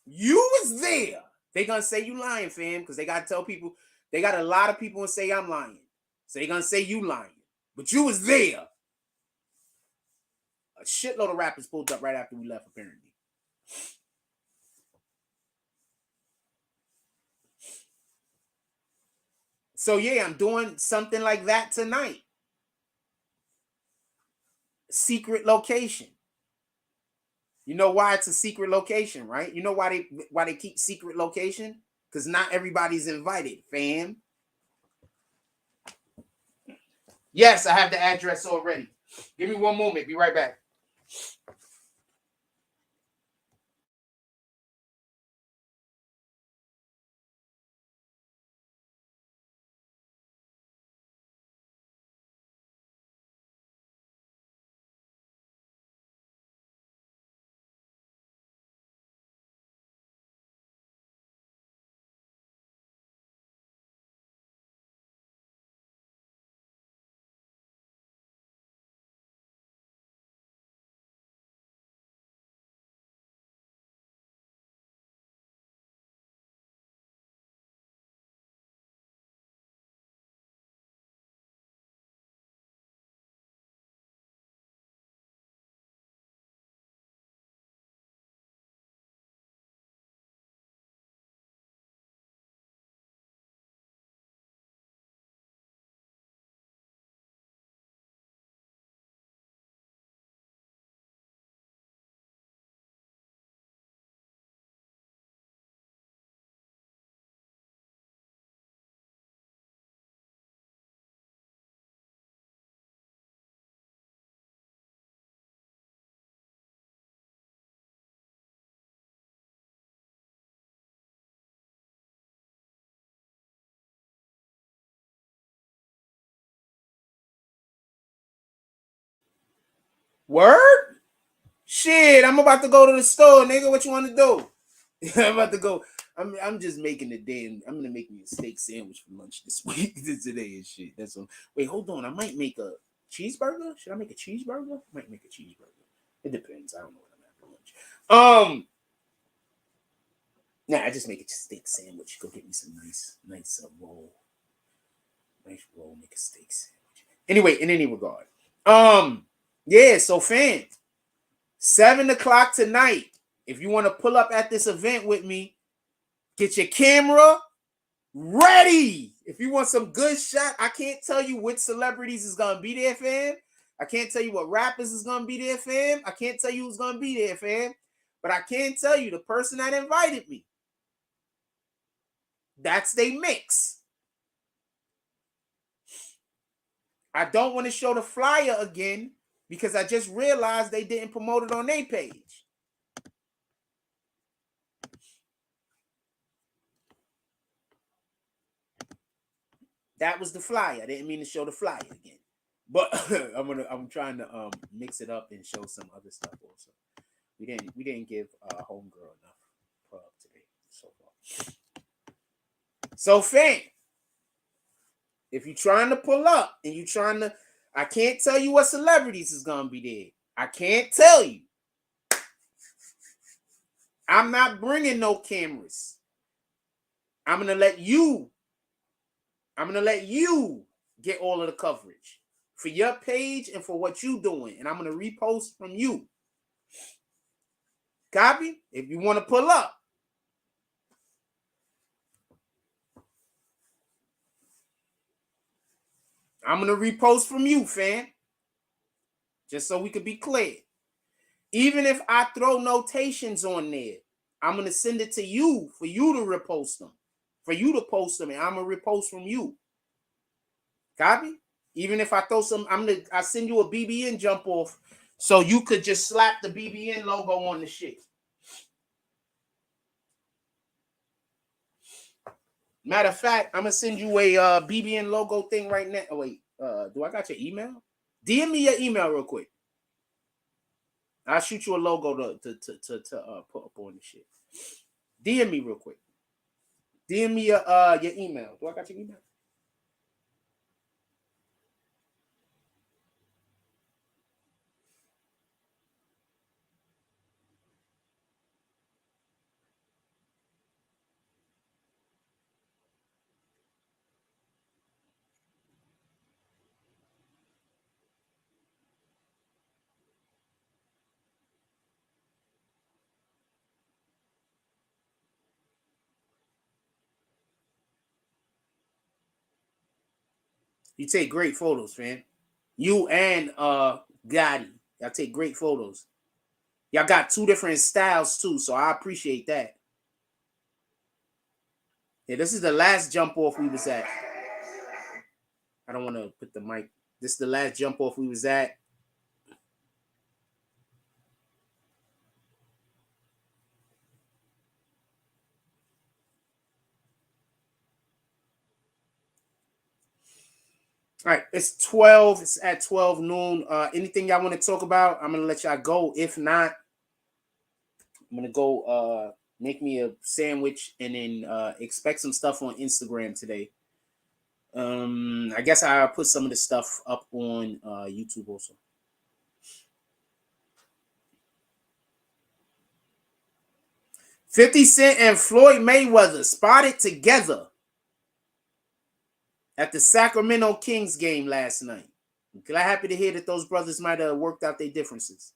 A: You was there. They gonna say you lying, fam, because they gotta tell people. They got a lot of people and say I'm lying. So they gonna say you lying. But you was there. A shitload of rappers pulled up right after we left, apparently. So yeah, I'm doing something like that tonight. Secret location. You know why it's a secret location, right? You know why they keep secret location? Because not everybody's invited, fam. Yes, I have the address already. Give me one moment. Be right back. Word? Shit, I'm about to go to the store, nigga. What you want to do? I'm about to go. I'm just making a damn. I'm gonna make me a steak sandwich for lunch this week. Today and shit. That's all. Wait, hold on. I might make a cheeseburger. Should I make a cheeseburger? I might make a cheeseburger. It depends. I don't know what I'm having for lunch. Nah, I just make a steak sandwich. Go get me some nice roll. Nice roll. Make a steak sandwich. Anyway, in any regard, yeah. So, fam, 7 o'clock tonight. If you want to pull up at this event with me, get your camera ready. If you want some good shot, I can't tell you which celebrities is gonna be there, fam. I can't tell you what rappers is gonna be there, fam. I can't tell you who's gonna be there, fam. But I can tell you the person that invited me. That's they mix. I don't want to show the flyer again because I just realized they didn't promote it on their page. That was the flyer. I didn't mean to show the flyer again, but I'm trying to mix it up and show some other stuff also. We didn't give homegirl enough pub today so far. So fam, if you're trying to pull up and you're trying to, I can't tell you what celebrities is gonna be there. I can't tell you. I'm not bringing no cameras. I'm gonna let you get all of the coverage for your page and for what you doing, and I'm gonna repost from you. Copy? If you want to pull up. I'm gonna repost from you, fam. Just so we could be clear. Even if I throw notations on there, I'm gonna send it to you for you to repost them. For you to post them, and I'm gonna repost from you. Copy? Even if I throw some, I send you a BBN jump off so you could just slap the BBN logo on the shit. Matter of fact, I'm gonna send you a BBN logo thing right now. Oh wait, do I got your email? DM me your email real quick. I'll shoot you a logo to put up on the shit. DM me real quick. DM me your email. Do I got your email? You take great photos, man. You and Gotti. Y'all take great photos. Y'all got two different styles too, so I appreciate that. Yeah, this is the last jump off we was at. I don't want to put the mic. This is the last jump off we was at. All right, it's 12. It's at 12 noon. Anything y'all want to talk about? I'm gonna let y'all go. If not, I'm gonna go make me a sandwich and then expect some stuff on Instagram today. I guess I'll put some of the stuff up on YouTube also. $50 Cent and Floyd Mayweather spotted together at the Sacramento Kings game last night. I'm glad, happy to hear that those brothers might have worked out their differences.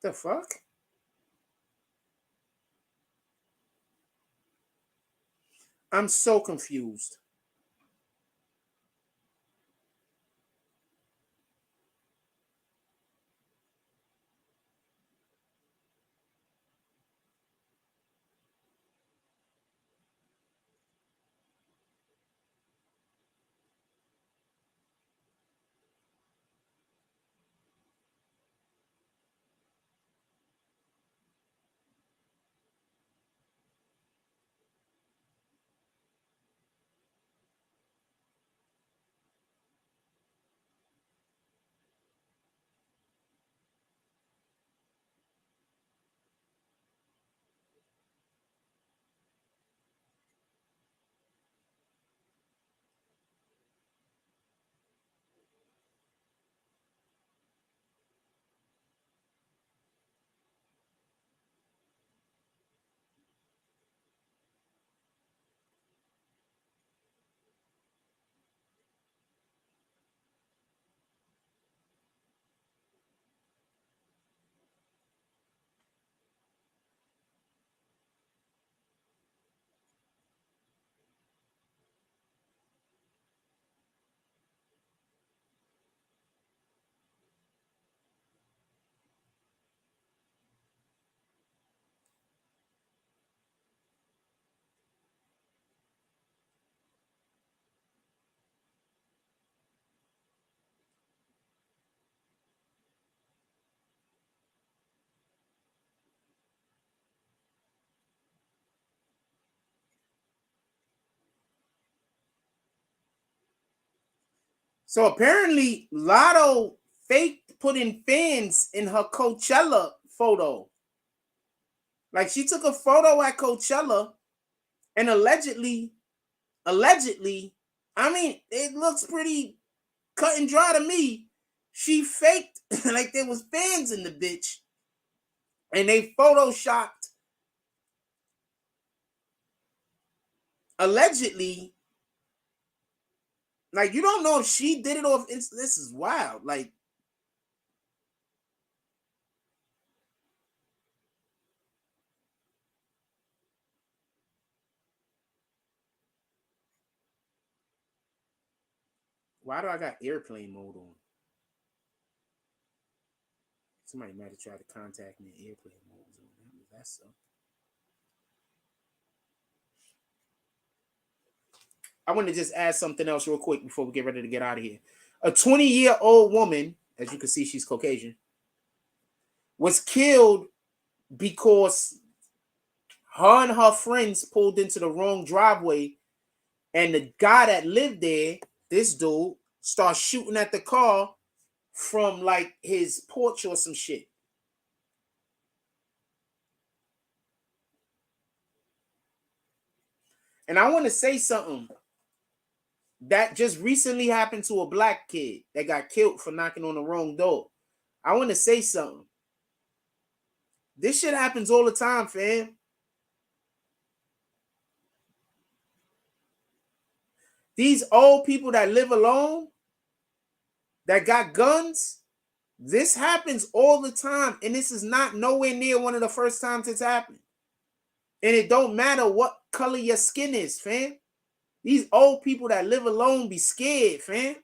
A: The fuck? I'm so confused. So apparently, Lotto faked putting fans in her Coachella photo. Like, she took a photo at Coachella, and allegedly, I mean, it looks pretty cut and dry to me. She faked like there was fans in the bitch, and they photoshopped, allegedly. Like, you don't know if she did it or if this is wild. Like, why do I got airplane mode on? Somebody might have tried to contact me in airplane mode. That's so. I want to just add something else real quick before we get ready to get out of here. A 20-year-old woman, as you can see, she's Caucasian, was killed because her and her friends pulled into the wrong driveway, and the guy that lived there, this dude, started shooting at the car from like his porch or some shit. And I want to say something that just recently happened to a black kid that got killed for knocking on the wrong door. I want to say something. This shit happens all the time, fam. These old people that live alone, that got guns, this happens all the time. And this is not nowhere near one of the first times it's happened. And it don't matter what color your skin is, fam. These old people that live alone be scared, fam.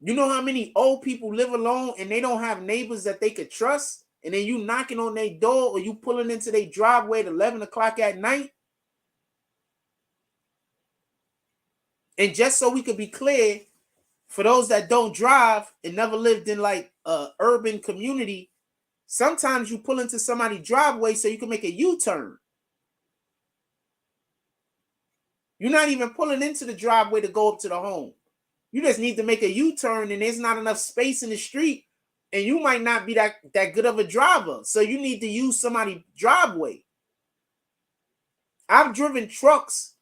A: You know how many old people live alone and they don't have neighbors that they could trust? And then you knocking on their door or you pulling into their driveway at 11 o'clock at night? And just so we could be clear, for those that don't drive and never lived in like a urban community, sometimes you pull into somebody's driveway so you can make a U-turn. You're not even pulling into the driveway to go up to the home. You just need to make a U-turn and there's not enough space in the street and you might not be that good of a driver. So you need to use somebody's driveway. I've driven trucks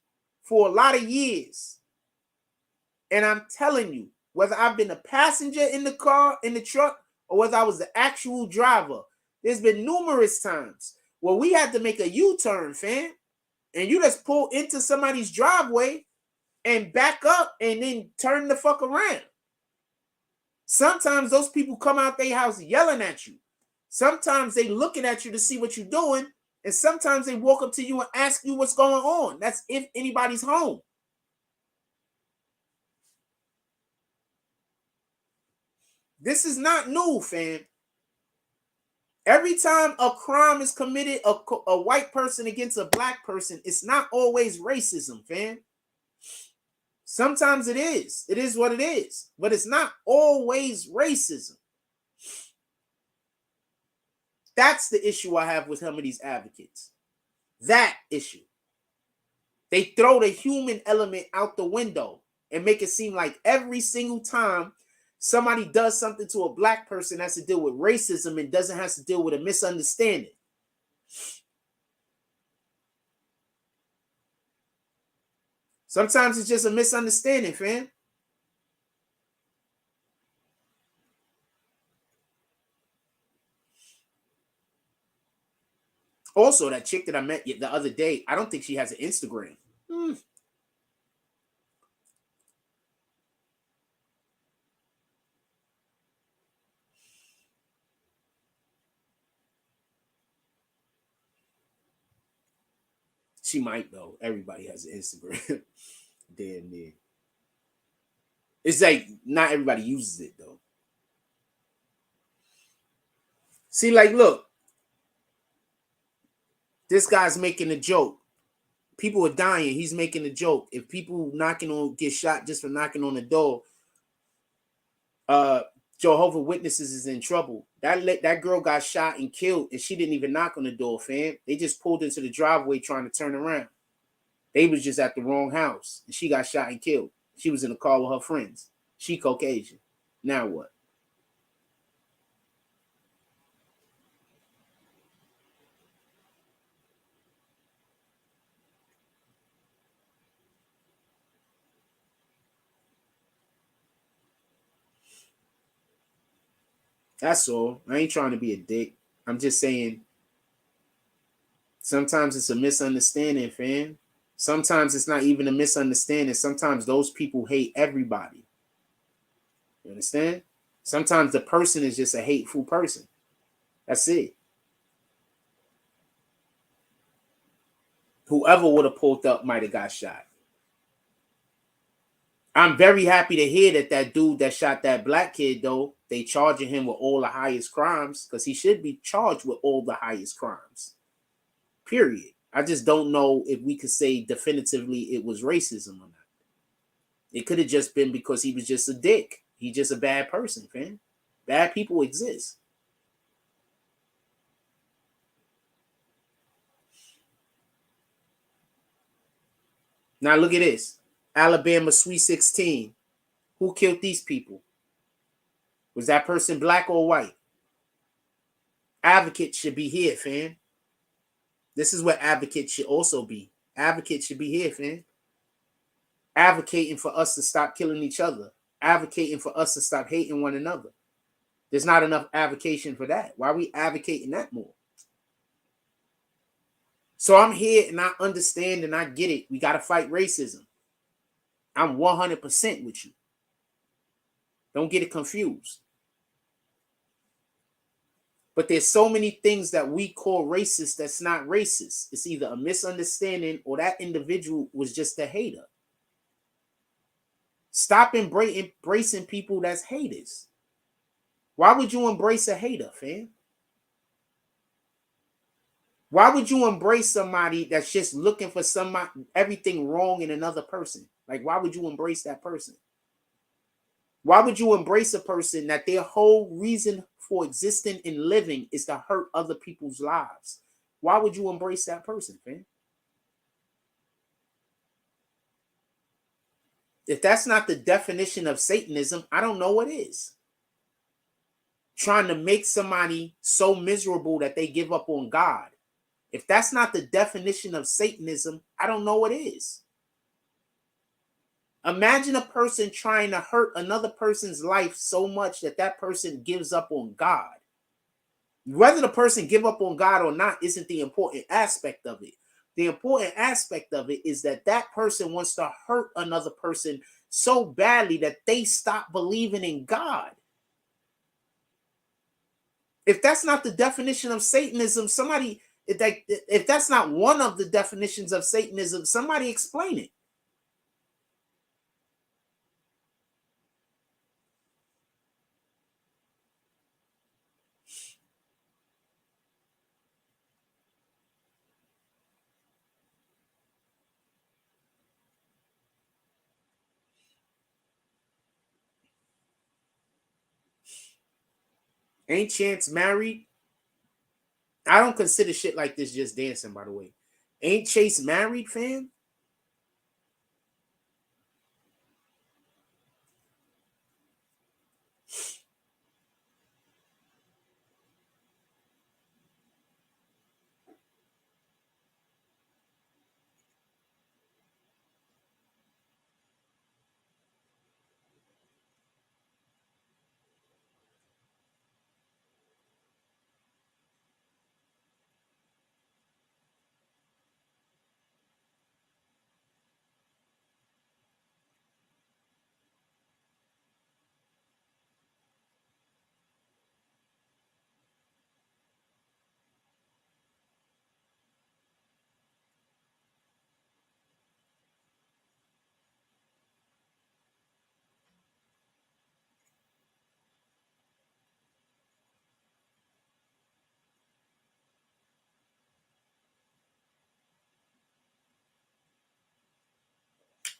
A: for a lot of years. And I'm telling you, whether I've been a passenger in the car, in the truck, or whether I was the actual driver, there's been numerous times where we had to make a U-turn, fam. And you just pull into somebody's driveway and back up and then turn the fuck around. Sometimes those people come out their house yelling at you. Sometimes they looking at you to see what you're doing. And sometimes they walk up to you and ask you what's going on. That's if anybody's home. This is not new, fam. Every time a crime is committed, a white person against a black person, it's not always racism, fam. Sometimes it is. It is what it is. But it's not always racism. That's the issue I have with some of these advocates. That issue. They throw the human element out the window and make it seem like every single time somebody does something to a black person has to deal with racism and doesn't have to deal with a misunderstanding. Sometimes it's just a misunderstanding, fam. Also, that chick that I met the other day, I don't think she has an Instagram. She might, though. Everybody has an Instagram. Damn near. It's like not everybody uses it, though. See, like, look. This guy's making a joke. People are dying. He's making a joke. If people get shot just for knocking on the door, Jehovah's Witnesses is in trouble. That girl got shot and killed, and she didn't even knock on the door, fam. They just pulled into the driveway trying to turn around. They was just at the wrong house, and she got shot and killed. She was in the car with her friends. She Caucasian. Now what? That's all. I ain't trying to be a dick. I'm just saying sometimes it's a misunderstanding, fam. Sometimes it's not even a misunderstanding. Sometimes those people hate everybody. You understand? Sometimes the person is just a hateful person. That's it. Whoever would have pulled up might have got shot. I'm very happy to hear that that dude that shot that black kid, though, they charging him with all the highest crimes, because he should be charged with all the highest crimes. Period. I just don't know if we could say definitively it was racism or not. It could have just been because he was just a dick. He's just a bad person, fam. Bad people exist. Now look at this. Alabama Sweet 16. Who killed these people? Was that person black or white? Advocates should be here, fam. This is what advocates should also be. Advocates should be here, fam. Advocating for us to stop killing each other. Advocating for us to stop hating one another. There's not enough advocation for that. Why are we advocating that more? So I'm here and I understand and I get it. We got to fight racism. I'm 100% with you. Don't get it confused. But there's so many things that we call racist that's not racist. It's either a misunderstanding or that individual was just a hater. Stop embracing people that's haters. Why would you embrace a hater, fam? Why would you embrace somebody that's just looking for everything wrong in another person? Like, why would you embrace that person? Why would you embrace a person that their whole reason for existing and living is to hurt other people's lives? Why would you embrace that person, fam? If that's not the definition of Satanism, I don't know what is. Trying to make somebody so miserable that they give up on God. If that's not the definition of Satanism, I don't know what is. Imagine a person trying to hurt another person's life so much that that person gives up on God. Whether the person give up on God or not isn't the important aspect of it. The important aspect of it is that that person wants to hurt another person so badly that they stop believing in God. If that's not the definition of Satanism, if that's not one of the definitions of Satanism, somebody explain it. Ain't Chance married? I don't consider shit like this just dancing, by the way. Ain't Chase married, fam?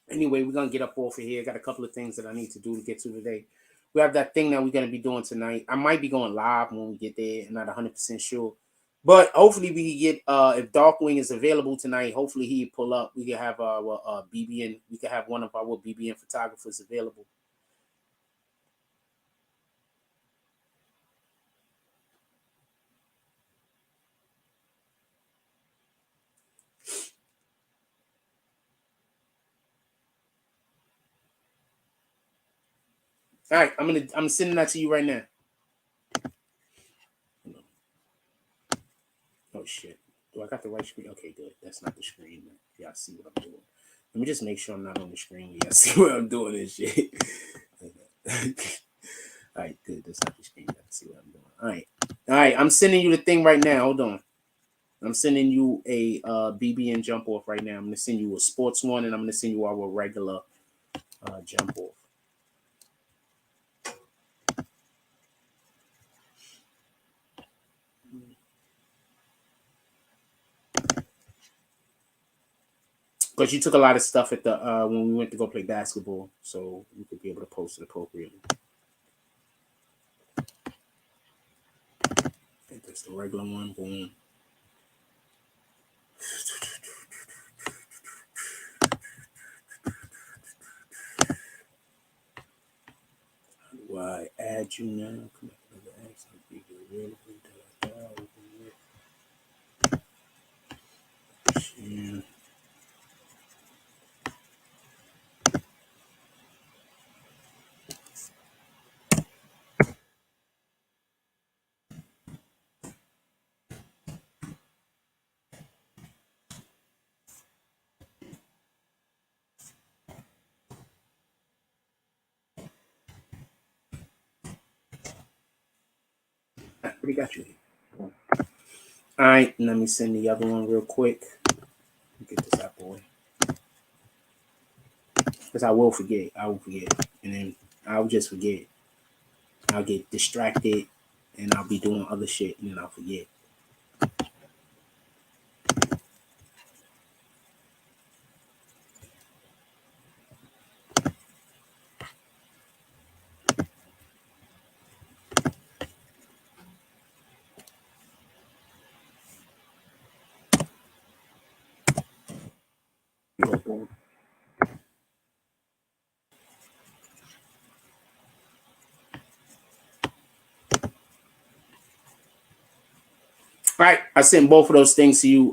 A: Anyway, we're going to get up off of here. I got a couple of things that I need to do to get to today. We have that thing that we're going to be doing tonight. I might be going live when we get there. I'm not 100% sure. But hopefully we can get if Darkwing is available tonight, hopefully he pull up. We can have our BBN. We can have one of our BBN photographers available. All right, I'm sending that to you right now. Oh shit. Do I got the right screen? Okay, good. That's not the screen. Y'all see what I'm doing. Let me just make sure I'm not on the screen. Y'all see what I'm doing and shit. All right, good. That's not the screen. Y'all see what I'm doing. All right. I'm sending you the thing right now. Hold on. I'm sending you a BBN jump off right now. I'm gonna send you a sports one, and I'm gonna send you our regular jump off. Because you took a lot of stuff at the when we went to go play basketball, so you could be able to post it appropriately. I think that's the regular one. Boom. Why add you now? Yeah. We got you. All right, let me send the other one real quick. Get this out, boy. Because I will forget. And then I'll just forget. I'll get distracted and I'll be doing other shit and then I'll forget. All right, I sent both of those things to you.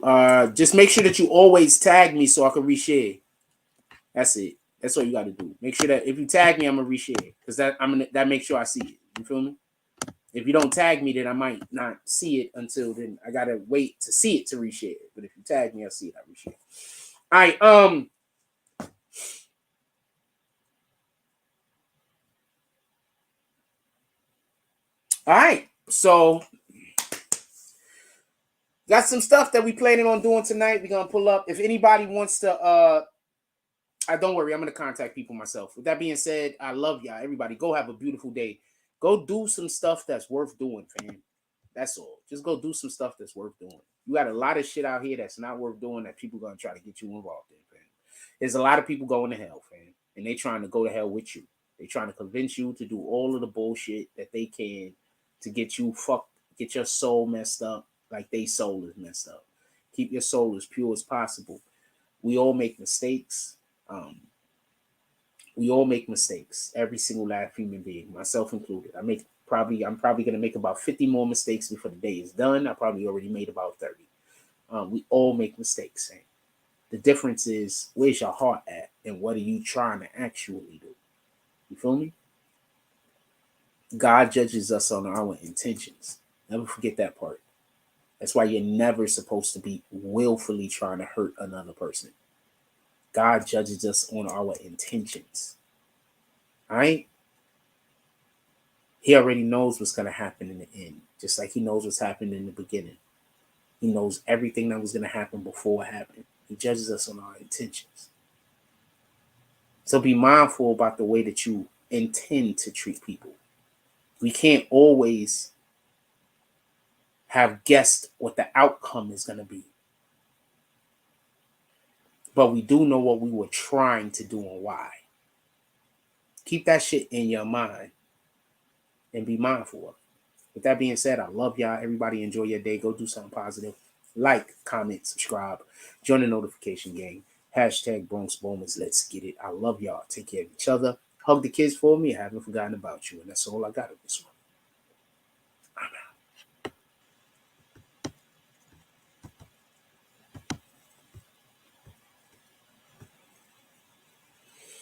A: Just make sure that you always tag me so I can reshare. That's it. That's all you got to do. Make sure that if you tag me, I'm gonna reshare because that makes sure I see it. You feel me? If you don't tag me, then I might not see it until then. I gotta wait to see it to reshare. But if you tag me, I'll see it. I reshare. All right. All right. So got some stuff that we planning on doing tonight. We're gonna pull up. If anybody wants to don't worry, I'm gonna contact people myself. With that being said, I love y'all. Everybody, go have a beautiful day. Go do some stuff that's worth doing, fam. That's all. Just go do some stuff that's worth doing. You got a lot of shit out here that's not worth doing that people gonna try to get you involved in, fam. There's a lot of people going to hell, fam, and they trying to go to hell with you. They trying to convince you to do all of the bullshit that they can to get you fucked, get your soul messed up like they soul is messed up. Keep your soul as pure as possible. We all make mistakes. We all make mistakes. Every single last human being, myself included. I'm probably gonna make about 50 more mistakes before the day is done. I probably already made about 30. We all make mistakes. Sam. The difference is where's your heart at and what are you trying to actually do? You feel me? God judges us on our intentions. Never forget that part. That's why you're never supposed to be willfully trying to hurt another person. God judges us on our intentions. All right? He already knows what's going to happen in the end, just like he knows what's happened in the beginning. He knows everything that was going to happen before it happened. He judges us on our intentions. So be mindful about the way that you intend to treat people. We can't always have guessed what the outcome is going to be. But we do know what we were trying to do and why. Keep that shit in your mind and be mindful of it. With that being said, I love y'all. Everybody enjoy your day. Go do something positive. Like, comment, subscribe. Join the notification gang. Hashtag Bronx Bombers. Let's get it. I love y'all. Take care of each other. Hug the kids for me. I haven't forgotten about you. And that's all I got on this one.